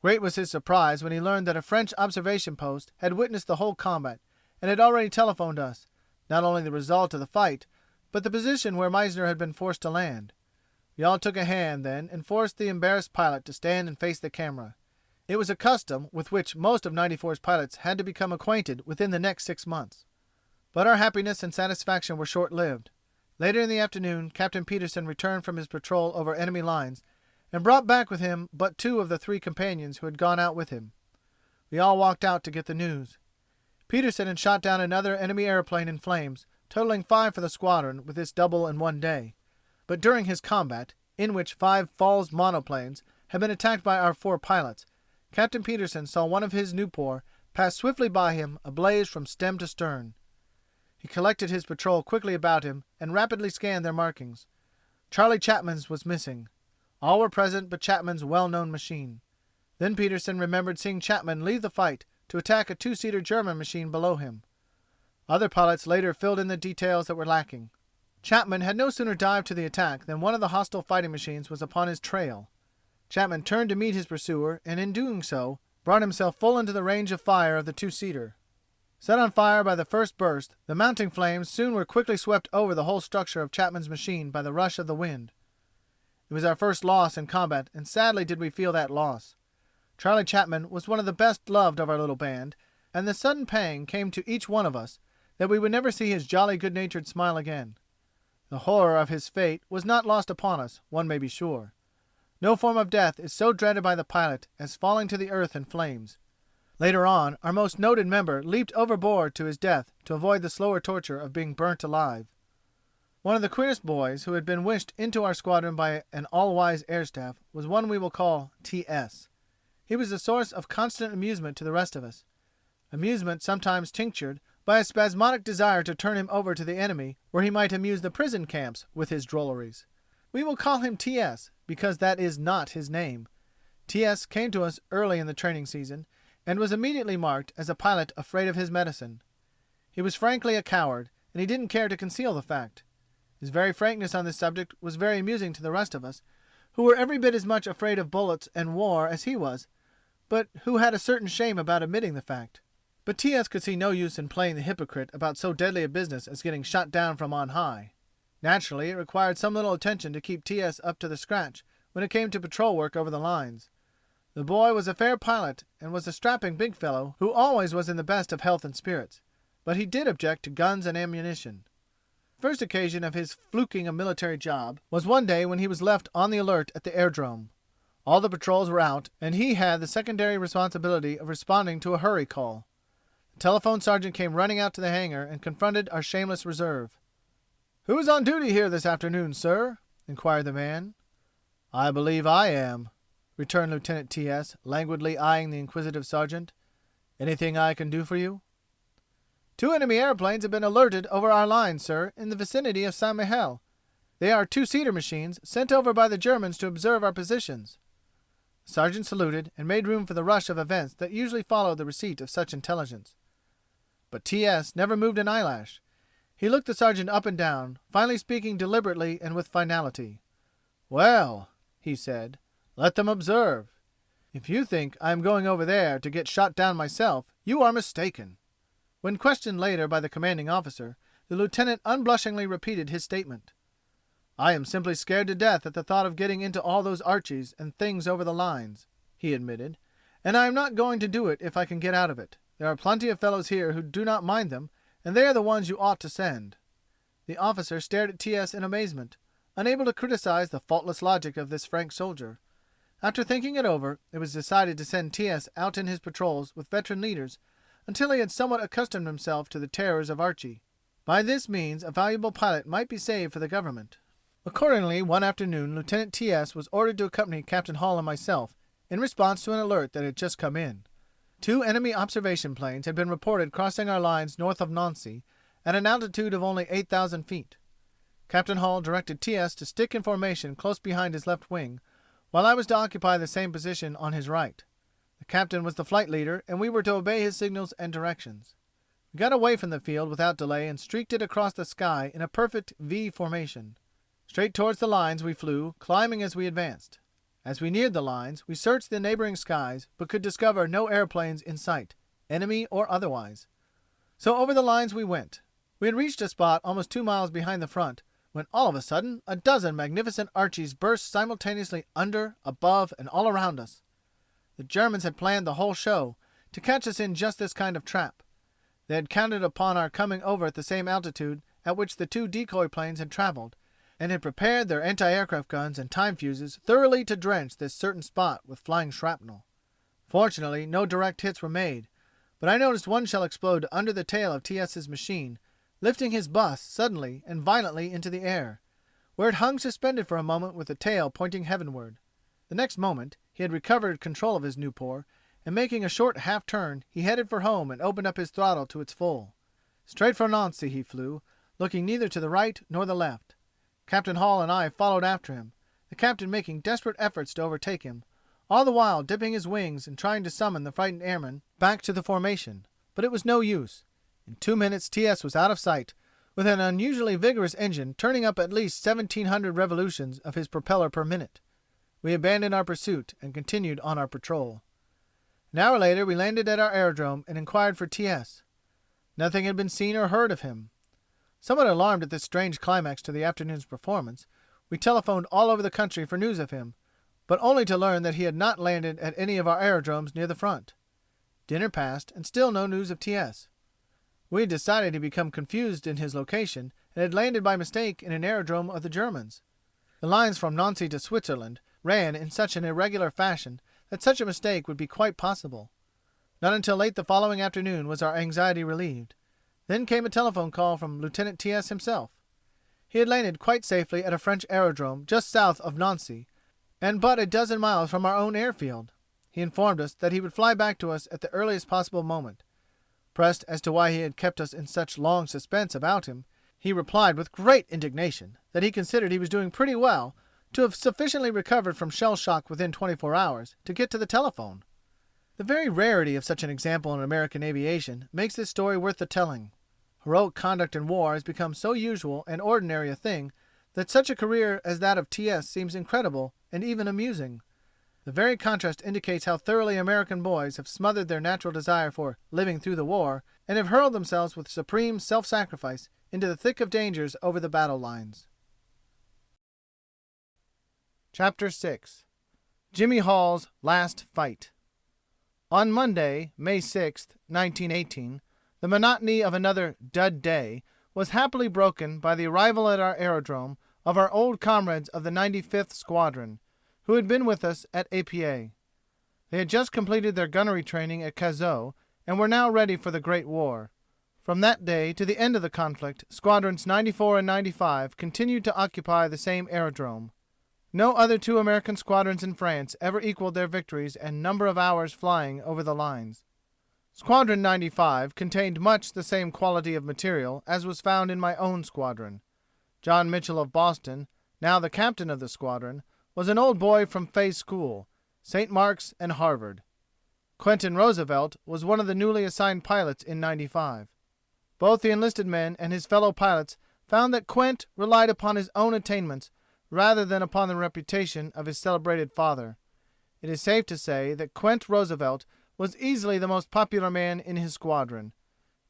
Great was his surprise when he learned that a French observation post had witnessed the whole combat and had already telephoned us, not only the result of the fight, but the position where Meissner had been forced to land. We all took a hand then and forced the embarrassed pilot to stand and face the camera. It was a custom with which most of 94's pilots had to become acquainted within the next 6 months. But our happiness and satisfaction were short-lived. Later in the afternoon Captain Peterson returned from his patrol over enemy lines and brought back with him but 2 of the 3 companions who had gone out with him. We all walked out to get the news. Peterson had shot down another enemy airplane in flames, totaling 5 for the squadron with this double in one day. But during his combat, in which 5 Falls monoplanes had been attacked by our 4 pilots, Captain Peterson saw one of his Nieuport pass swiftly by him, ablaze from stem to stern. He collected his patrol quickly about him and rapidly scanned their markings. Charlie Chapman's was missing. All were present but Chapman's well-known machine. Then Peterson remembered seeing Chapman leave the fight to attack a 2-seater German machine below him. Other pilots later filled in the details that were lacking. Chapman had no sooner dived to the attack than one of the hostile fighting machines was upon his trail. Chapman turned to meet his pursuer and in doing so brought himself full into the range of fire of the 2-seater. Set on fire by the first burst, the mounting flames soon were quickly swept over the whole structure of Chapman's machine by the rush of the wind. It was our first loss in combat, and sadly did we feel that loss. Charlie Chapman was one of the best loved of our little band, and the sudden pang came to each one of us that we would never see his jolly good-natured smile again. The horror of his fate was not lost upon us, one may be sure. No form of death is so dreaded by the pilot as falling to the earth in flames. Later on, our most noted member leaped overboard to his death to avoid the slower torture of being burnt alive. One of the queerest boys who had been wished into our squadron by an all-wise air staff was one we will call T.S. He was a source of constant amusement to the rest of us. Amusement sometimes tinctured by a spasmodic desire to turn him over to the enemy where he might amuse the prison camps with his drolleries. We will call him T.S., because that is not his name. T.S. came to us early in the training season, and was immediately marked as a pilot afraid of his medicine. He was frankly a coward, and he didn't care to conceal the fact. His very frankness on this subject was very amusing to the rest of us, who were every bit as much afraid of bullets and war as he was, but who had a certain shame about admitting the fact. But T.S. could see no use in playing the hypocrite about so deadly a business as getting shot down from on high. Naturally, it required some little attention to keep T.S. up to the scratch when it came to patrol work over the lines. The boy was a fair pilot, and was a strapping big fellow who always was in the best of health and spirits, but he did object to guns and ammunition. The first occasion of his fluking a military job was one day when he was left on the alert at the Aerodrome. All the patrols were out, and he had the secondary responsibility of responding to a hurry call. The telephone sergeant came running out to the hangar and confronted our shameless reserve. "Who is on duty here this afternoon, sir?" inquired the man. "I believe I am," returned Lieutenant T.S., languidly eyeing the inquisitive sergeant. "Anything I can do for you?" "Two enemy airplanes have been alerted over our lines, sir, in the vicinity of St. Mihiel. They are two-seater machines sent over by the Germans to observe our positions." The sergeant saluted and made room for the rush of events that usually followed the receipt of such intelligence. But T.S. never moved an eyelash. He looked the sergeant up and down, finally speaking deliberately and with finality. "Well," he said, "let them observe. If you think I am going over there to get shot down myself, you are mistaken." When questioned later by the commanding officer, the lieutenant unblushingly repeated his statement. "I am simply scared to death at the thought of getting into all those Archies and things over the lines," he admitted, "and I am not going to do it if I can get out of it. There are plenty of fellows here who do not mind them, and they are the ones you ought to send." The officer stared at T.S. in amazement, unable to criticize the faultless logic of this frank soldier. After thinking it over, it was decided to send T.S. out in his patrols with veteran leaders until he had somewhat accustomed himself to the terrors of Archy. By this means a valuable pilot might be saved for the government. Accordingly, one afternoon Lieutenant T.S. was ordered to accompany Captain Hall and myself in response to an alert that had just come in. Two enemy observation planes had been reported crossing our lines north of Nancy at an altitude of only 8,000 feet. Captain Hall directed T.S. to stick in formation close behind his left wing, while I was to occupy the same position on his right. The captain was the flight leader, and we were to obey his signals and directions. We got away from the field without delay and streaked it across the sky in a perfect V formation. Straight towards the lines we flew, climbing as we advanced. As we neared the lines, we searched the neighboring skies, but could discover no airplanes in sight, enemy or otherwise. So over the lines we went. We had reached a spot almost 2 miles behind the front, when all of a sudden a dozen magnificent Archies burst simultaneously under, above, and all around us. The Germans had planned the whole show, to catch us in just this kind of trap. They had counted upon our coming over at the same altitude at which the two decoy planes had traveled, and had prepared their anti-aircraft guns and time fuses thoroughly to drench this certain spot with flying shrapnel. Fortunately, no direct hits were made, but I noticed one shell explode under the tail of T.S.'s machine, lifting his bus suddenly and violently into the air, where it hung suspended for a moment with the tail pointing heavenward. The next moment he had recovered control of his Nieuport, and making a short half-turn he headed for home and opened up his throttle to its full. Straight for Nancy he flew, looking neither to the right nor the left. Captain Hall and I followed after him, the captain making desperate efforts to overtake him, all the while dipping his wings and trying to summon the frightened airmen back to the formation. But it was no use. In 2 minutes T.S. was out of sight, with an unusually vigorous engine turning up at least 1,700 revolutions of his propeller per minute. We abandoned our pursuit and continued on our patrol. An hour later we landed at our aerodrome and inquired for T.S. Nothing had been seen or heard of him. Somewhat alarmed at this strange climax to the afternoon's performance, we telephoned all over the country for news of him, but only to learn that he had not landed at any of our aerodromes near the front. Dinner passed, and still no news of T.S. We had decided to become confused in his location, and had landed by mistake in an aerodrome of the Germans. The lines from Nancy to Switzerland ran in such an irregular fashion that such a mistake would be quite possible. Not until late the following afternoon was our anxiety relieved. Then came a telephone call from Lieutenant T.S. himself. He had landed quite safely at a French aerodrome just south of Nancy, and but a dozen miles from our own airfield. He informed us that he would fly back to us at the earliest possible moment. Pressed as to why he had kept us in such long suspense about him, he replied with great indignation that he considered he was doing pretty well to have sufficiently recovered from shell shock within 24 hours to get to the telephone. The very rarity of such an example in American aviation makes this story worth the telling. Heroic conduct in war has become so usual and ordinary a thing that such a career as that of T.S. seems incredible and even amusing. The very contrast indicates how thoroughly American boys have smothered their natural desire for living through the war and have hurled themselves with supreme self-sacrifice into the thick of dangers over the battle lines. Chapter 6. Jimmy Hall's Last Fight. On Monday, May 6, 1918, the monotony of another "dud day" was happily broken by the arrival at our aerodrome of our old comrades of the 95th Squadron, who had been with us at APA. They had just completed their gunnery training at Cazaux and were now ready for the Great War. From that day to the end of the conflict, Squadrons 94 and 95 continued to occupy the same aerodrome. No other two American squadrons in France ever equaled their victories and number of hours flying over the lines. Squadron 95 contained much the same quality of material as was found in my own squadron. John Mitchell of Boston, now the captain of the squadron, was an old boy from Fay's School, St. Mark's and Harvard. Quentin Roosevelt was one of the newly assigned pilots in 95. Both the enlisted men and his fellow pilots found that Quent relied upon his own attainments rather than upon the reputation of his celebrated father. It is safe to say that Quent Roosevelt was easily the most popular man in his squadron.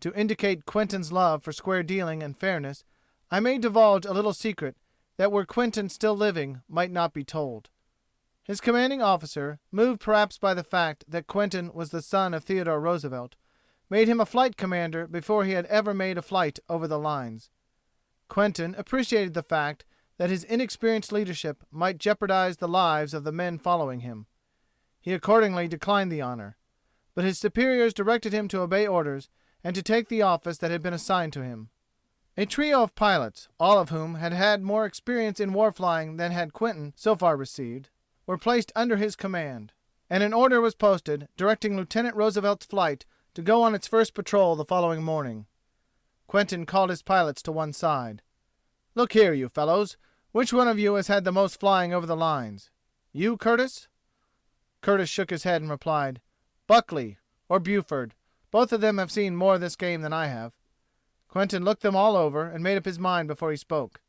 To indicate Quentin's love for square dealing and fairness, I may divulge a little secret that were Quentin still living might not be told. His commanding officer, moved perhaps by the fact that Quentin was the son of Theodore Roosevelt, made him a flight commander before he had ever made a flight over the lines. Quentin appreciated the fact that his inexperienced leadership might jeopardize the lives of the men following him. He accordingly declined the honor, but his superiors directed him to obey orders and to take the office that had been assigned to him. A trio of pilots, all of whom had had more experience in war flying than had Quentin so far received, were placed under his command, and an order was posted directing Lieutenant Roosevelt's flight to go on its first patrol the following morning. Quentin called his pilots to one side. "Look here, you fellows, which one of you has had the most flying over the lines? You, Curtis?" Curtis shook his head and replied, "Buckley, or Buford. Both of them have seen more of this game than I have." Quentin looked them all over and made up his mind before he spoke.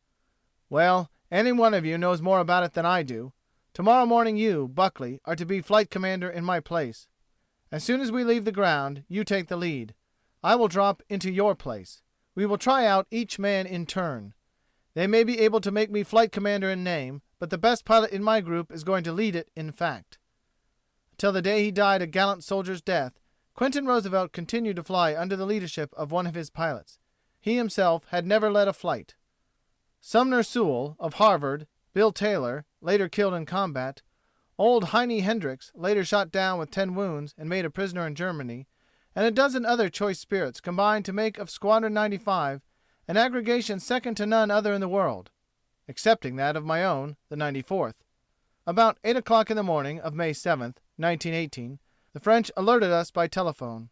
"Well, any one of you knows more about it than I do. Tomorrow morning you, Buckley, are to be flight commander in my place. As soon as we leave the ground, you take the lead. I will drop into your place. We will try out each man in turn. They may be able to make me flight commander in name, but the best pilot in my group is going to lead it in fact." Until the day he died a gallant soldier's death, Quentin Roosevelt continued to fly under the leadership of one of his pilots. He himself had never led a flight. Sumner Sewell, of Harvard, Bill Taylor, later killed in combat, old Heine Hendricks, later shot down with 10 wounds and made a prisoner in Germany, and a dozen other choice spirits combined to make of Squadron 95 an aggregation second to none other in the world, excepting that of my own, the 94th. About 8 o'clock in the morning of May 7th, 1918, the French alerted us by telephone.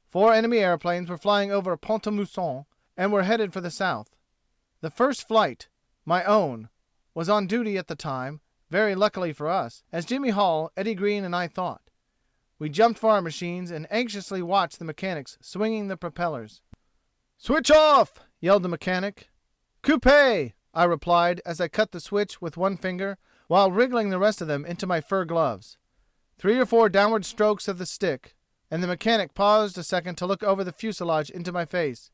4 enemy airplanes were flying over Pont-à-Mousson and were headed for the south. The first flight, my own, was on duty at the time, very luckily for us, as Jimmy Hall, Eddie Green, and I thought. We jumped for our machines and anxiously watched the mechanics swinging the propellers. "Switch off!" yelled the mechanic. "Coupé!" I replied as I cut the switch with one finger while wriggling the rest of them into my fur gloves. 3 or 4 downward strokes of the stick, and the mechanic paused a second to look over the fuselage into my face.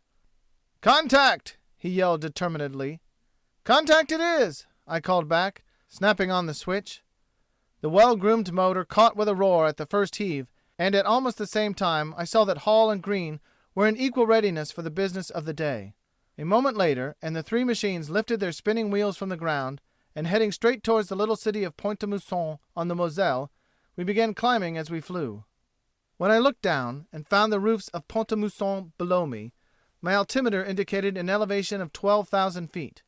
"Contact!" he yelled determinedly. "Contact it is!" I called back, snapping on the switch. The well-groomed motor caught with a roar at the first heave, and at almost the same time I saw that Hall and Green were in equal readiness for the business of the day. A moment later, and the 3 machines lifted their spinning wheels from the ground, and heading straight towards the little city of Pont-à-Mousson on the Moselle, we began climbing as we flew. When I looked down, and found the roofs of Pont-à-Mousson below me, my altimeter indicated an elevation of 12,000 feet.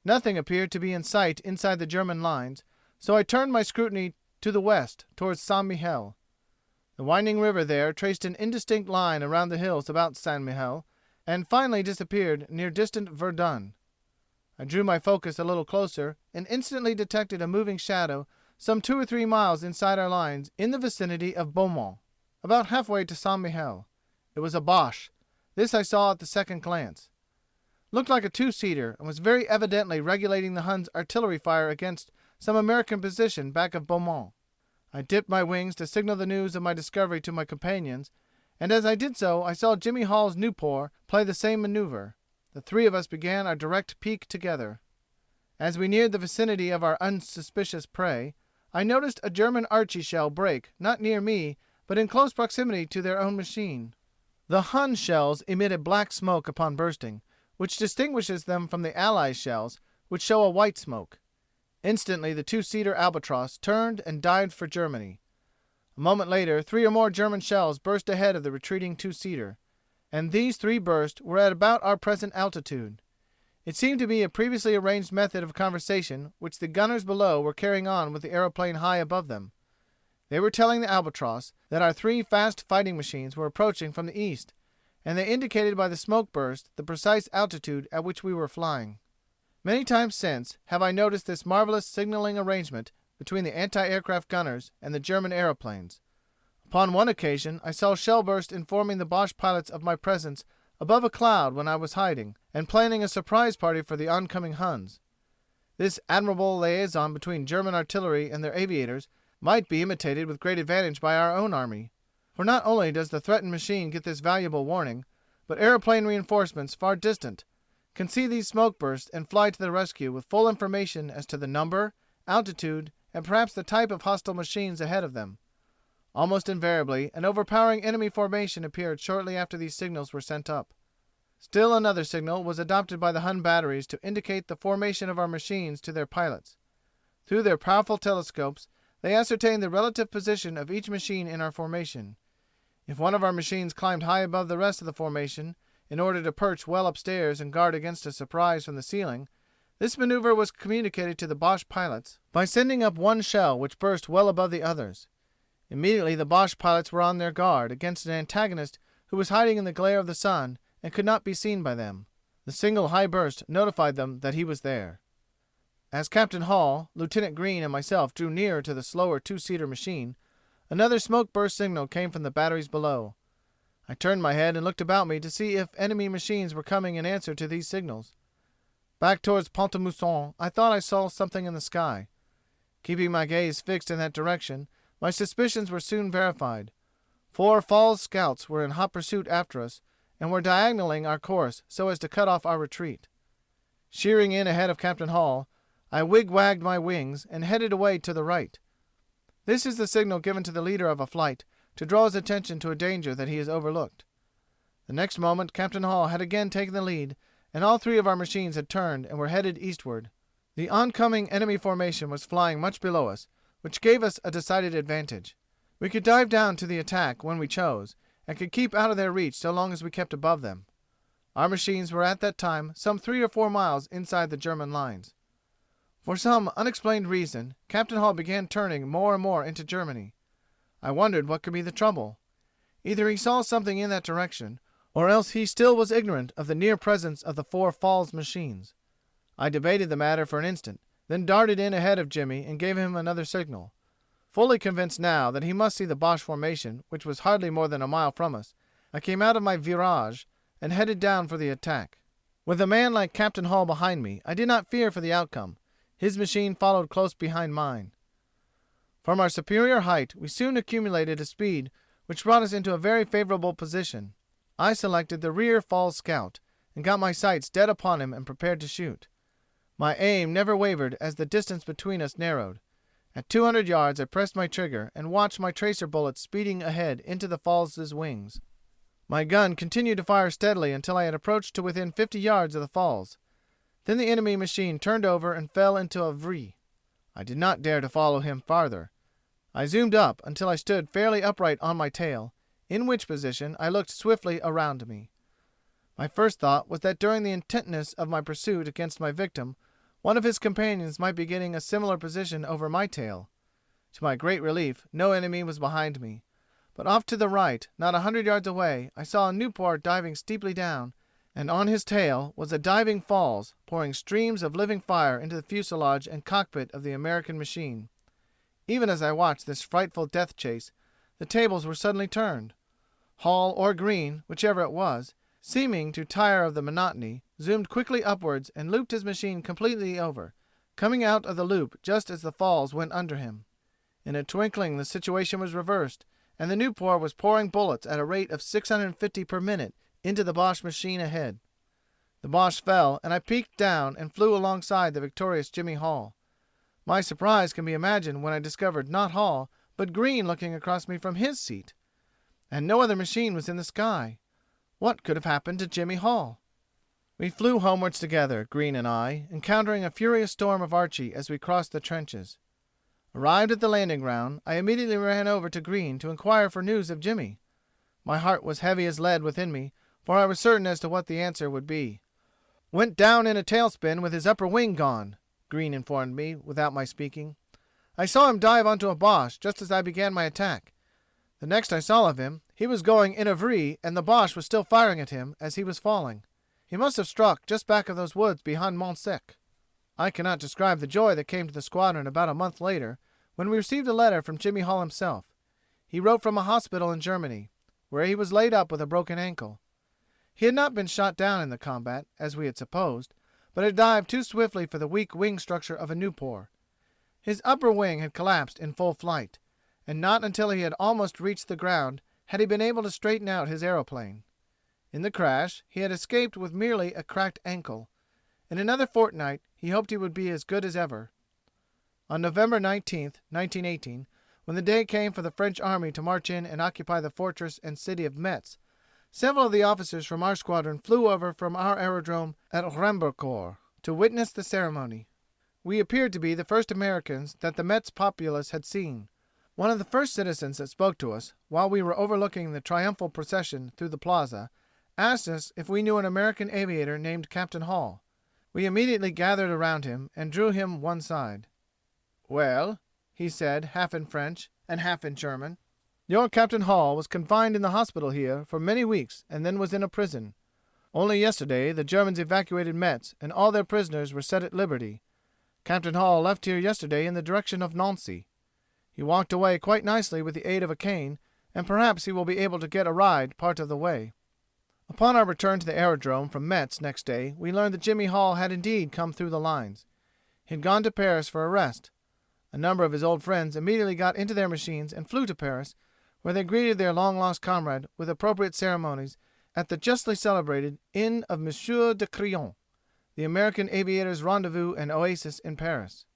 Nothing appeared to be in sight inside the German lines, so I turned my scrutiny to the west, towards St. Mihiel. The winding river there traced an indistinct line around the hills about St. Mihiel, and finally disappeared near distant Verdun. I drew my focus a little closer and instantly detected a moving shadow some 2 or 3 miles inside our lines in the vicinity of Beaumont, about halfway to St. Mihiel. It was a Boche. This I saw at the second glance. Looked like a two-seater and was very evidently regulating the Hun's artillery fire against some American position back of Beaumont. I dipped my wings to signal the news of my discovery to my companions, and as I did so I saw Jimmy Hall's Nieuport play the same maneuver. The three of us began our direct peek together. As we neared the vicinity of our unsuspicious prey, I noticed a German Archy shell break not near me but in close proximity to their own machine. The Hun shells emit a black smoke upon bursting, which distinguishes them from the Allies' shells, which show a white smoke. Instantly the two-seater Albatross turned and dived for Germany. A moment later 3 or more German shells burst ahead of the retreating two-seater, and these 3 bursts were at about our present altitude. It seemed to be a previously arranged method of conversation which the gunners below were carrying on with the aeroplane high above them. They were telling the Albatross that our 3 fast fighting machines were approaching from the east, and they indicated by the smoke burst the precise altitude at which we were flying. Many times since have I noticed this marvelous signaling arrangement between the anti-aircraft gunners and the German aeroplanes. Upon one occasion I saw shell burst informing the Boche pilots of my presence above a cloud when I was hiding, and planning a surprise party for the oncoming Huns. This admirable liaison between German artillery and their aviators might be imitated with great advantage by our own army. For not only does the threatened machine get this valuable warning, but aeroplane reinforcements far distant can see these smoke bursts and fly to the rescue with full information as to the number, altitude, and perhaps the type of hostile machines ahead of them. Almost invariably an overpowering enemy formation appeared shortly after these signals were sent up. Still another signal was adopted by the Hun batteries to indicate the formation of our machines to their pilots. Through their powerful telescopes they ascertained the relative position of each machine in our formation. If one of our machines climbed high above the rest of the formation in order to perch well upstairs and guard against a surprise from the ceiling, this maneuver was communicated to the Boche pilots by sending up one shell which burst well above the others. Immediately the Boche pilots were on their guard against an antagonist who was hiding in the glare of the sun and could not be seen by them. The single high burst notified them that he was there. As Captain Hall, Lieutenant Green, and myself drew nearer to the slower two-seater machine, another smoke burst signal came from the batteries below. I turned my head and looked about me to see if enemy machines were coming in answer to these signals. Back towards Pont-à-Mousson I thought I saw something in the sky. Keeping my gaze fixed in that direction, my suspicions were soon verified. 4 Falls scouts were in hot pursuit after us, and were diagonaling our course so as to cut off our retreat. Sheering in ahead of Captain Hall, I wig-wagged my wings and headed away to the right. This is the signal given to the leader of a flight to draw his attention to a danger that he has overlooked. The next moment Captain Hall had again taken the lead, and all 3 of our machines had turned and were headed eastward. The oncoming enemy formation was flying much below us, which gave us a decided advantage. We could dive down to the attack when we chose, and could keep out of their reach so long as we kept above them. Our machines were at that time some 3 or 4 miles inside the German lines. For some unexplained reason, Captain Hall began turning more and more into Germany. I wondered what could be the trouble. Either he saw something in that direction, or else he still was ignorant of the near presence of the 4 Falls machines. I debated the matter for an instant, then darted in ahead of Jimmy and gave him another signal. Fully convinced now that he must see the Boche formation, which was hardly more than a mile from us, I came out of my virage and headed down for the attack. With a man like Captain Hall behind me, I did not fear for the outcome. His machine followed close behind mine. From our superior height we soon accumulated a speed which brought us into a very favorable position. I selected the rear Falls scout, and got my sights dead upon him and prepared to shoot. My aim never wavered as the distance between us narrowed. At 200 yards I pressed my trigger and watched my tracer bullets speeding ahead into the Falls' wings. My gun continued to fire steadily until I had approached to within 50 yards of the Falls. Then the enemy machine turned over and fell into a vrille. I did not dare to follow him farther. I zoomed up until I stood fairly upright on my tail, in which position I looked swiftly around me. My first thought was that during the intentness of my pursuit against my victim, one of his companions might be getting a similar position over my tail. To my great relief, no enemy was behind me, but off to the right, not 100 yards away, I saw a Nieuport diving steeply down, and on his tail was a diving falls, pouring streams of living fire into the fuselage and cockpit of the American machine. Even as I watched this frightful death chase, the tables were suddenly turned. Hall or Green, whichever it was, seeming to tire of the monotony, zoomed quickly upwards and looped his machine completely over, coming out of the loop just as the falls went under him. In a twinkling the situation was reversed, and the Nieuport was pouring bullets at a rate of 650 per minute into the Boche machine ahead. The Boche fell, and I peeked down and flew alongside the victorious Jimmy Hall. My surprise can be imagined when I discovered not Hall, but Green looking across me from his seat. And no other machine was in the sky. What could have happened to Jimmy Hall? We flew homewards together, Green and I, encountering a furious storm of Archy as we crossed the trenches. Arrived at the landing ground, I immediately ran over to Green to inquire for news of Jimmy. My heart was heavy as lead within me, for I was certain as to what the answer would be. "Went down in a tailspin with his upper wing gone," Green informed me, without my speaking. "I saw him dive onto a Boche just as I began my attack. The next I saw of him, he was going in a vrille and the Boche was still firing at him as he was falling. He must have struck just back of those woods behind Mont Sec." I cannot describe the joy that came to the squadron about a month later when we received a letter from Jimmy Hall himself. He wrote from a hospital in Germany, where he was laid up with a broken ankle. He had not been shot down in the combat, as we had supposed, but had dived too swiftly for the weak wing structure of a Nieuport. His upper wing had collapsed in full flight, and not until he had almost reached the ground had he been able to straighten out his aeroplane. In the crash he had escaped with merely a cracked ankle. In another fortnight he hoped he would be as good as ever. On November 19th, 1918, when the day came for the French army to march in and occupy the fortress and city of Metz, several of the officers from our squadron flew over from our aerodrome at Rickenbacker to witness the ceremony. We appeared to be the first Americans that the Metz populace had seen. One of the first citizens that spoke to us, while we were overlooking the triumphal procession through the plaza, asked us if we knew an American aviator named Captain Hall. We immediately gathered around him and drew him one side. "Well," he said, half in French and half in German, "your Captain Hall was confined in the hospital here for many weeks and then was in a prison. Only yesterday the Germans evacuated Metz and all their prisoners were set at liberty. Captain Hall left here yesterday in the direction of Nancy. He walked away quite nicely with the aid of a cane, and perhaps he will be able to get a ride part of the way." Upon our return to the aerodrome from Metz next day we learned that Jimmy Hall had indeed come through the lines. He had gone to Paris for a rest. A number of his old friends immediately got into their machines and flew to Paris, where they greeted their long-lost comrade with appropriate ceremonies at the justly celebrated Inn of Monsieur de Crillon, the American aviator's rendezvous and oasis in Paris.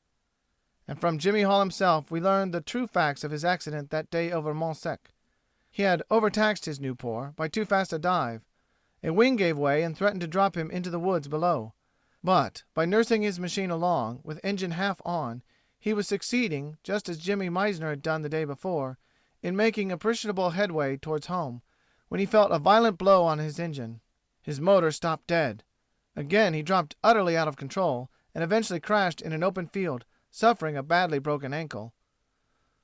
And from Jimmy Hall himself we learned the true facts of his accident that day over Mont Sec. He had overtaxed his Nieuport by too fast a dive. A wing gave way and threatened to drop him into the woods below. But, by nursing his machine along, with engine half on, he was succeeding, just as Jimmy Meissner had done the day before, in making appreciable headway towards home, when he felt a violent blow on his engine. His motor stopped dead. Again he dropped utterly out of control, and eventually crashed in an open field, suffering a badly broken ankle.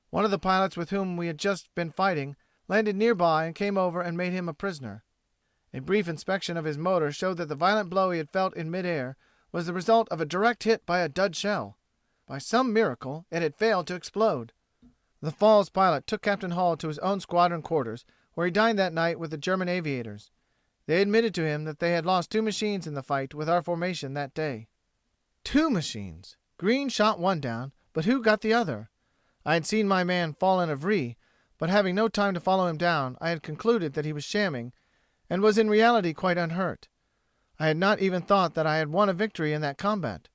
One of the pilots with whom we had just been fighting landed nearby and came over and made him a prisoner. A brief inspection of his motor showed that the violent blow he had felt in midair was the result of a direct hit by a dud shell. By some miracle it had failed to explode. The Falls pilot took Captain Hall to his own squadron quarters, where he dined that night with the German aviators. They admitted to him that they had lost 2 machines in the fight with our formation that day. 2 machines! Green shot one down, but who got the other? I had seen my man fall in a vrille, but having no time to follow him down, I had concluded that he was shamming, and was in reality quite unhurt. I had not even thought that I had won a victory in that combat.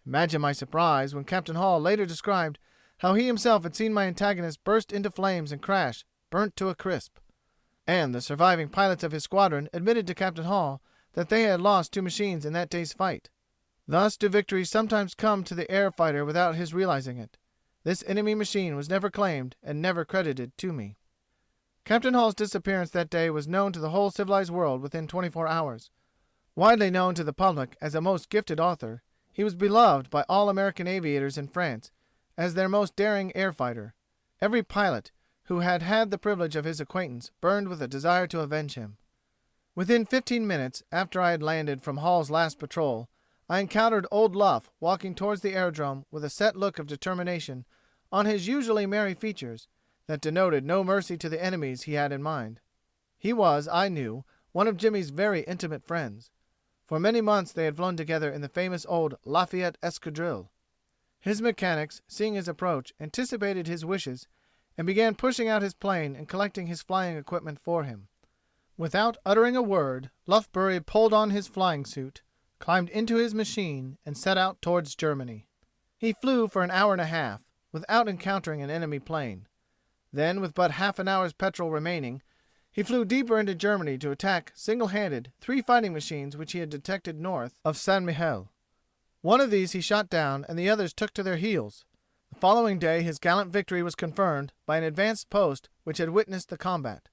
Imagine my surprise when Captain Hall later described how he himself had seen my antagonist burst into flames and crash, burnt to a crisp. And the surviving pilots of his squadron admitted to Captain Hall that they had lost 2 machines in that day's fight. Thus do victories sometimes come to the air fighter without his realizing it. This enemy machine was never claimed and never credited to me. Captain Hall's disappearance that day was known to the whole civilized world within 24 hours. Widely known to the public as a most gifted author, he was beloved by all American aviators in France as their most daring air fighter. Every pilot, who had had the privilege of his acquaintance, burned with a desire to avenge him. Within 15 minutes after I had landed from Hall's last patrol, I encountered Old Luff walking towards the aerodrome with a set look of determination on his usually merry features that denoted no mercy to the enemies he had in mind. He was, I knew, one of Jimmy's very intimate friends. For many months they had flown together in the famous old Lafayette Escadrille. His mechanics, seeing his approach, anticipated his wishes and began pushing out his plane and collecting his flying equipment for him. Without uttering a word, Lufbery pulled on his flying suit, climbed into his machine, and set out towards Germany. He flew for an hour and a half, without encountering an enemy plane. Then, with but half an hour's petrol remaining, he flew deeper into Germany to attack single-handed 3 fighting machines which he had detected north of St. Mihiel. One of these he shot down and the others took to their heels. The following day his gallant victory was confirmed by an advanced post which had witnessed the combat.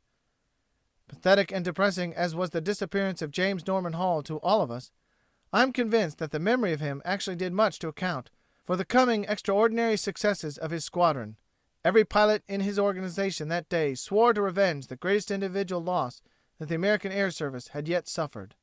Pathetic and depressing as was the disappearance of James Norman Hall to all of us, I am convinced that the memory of him actually did much to account for the coming extraordinary successes of his squadron. Every pilot in his organization that day swore to revenge the greatest individual loss that the American Air Service had yet suffered.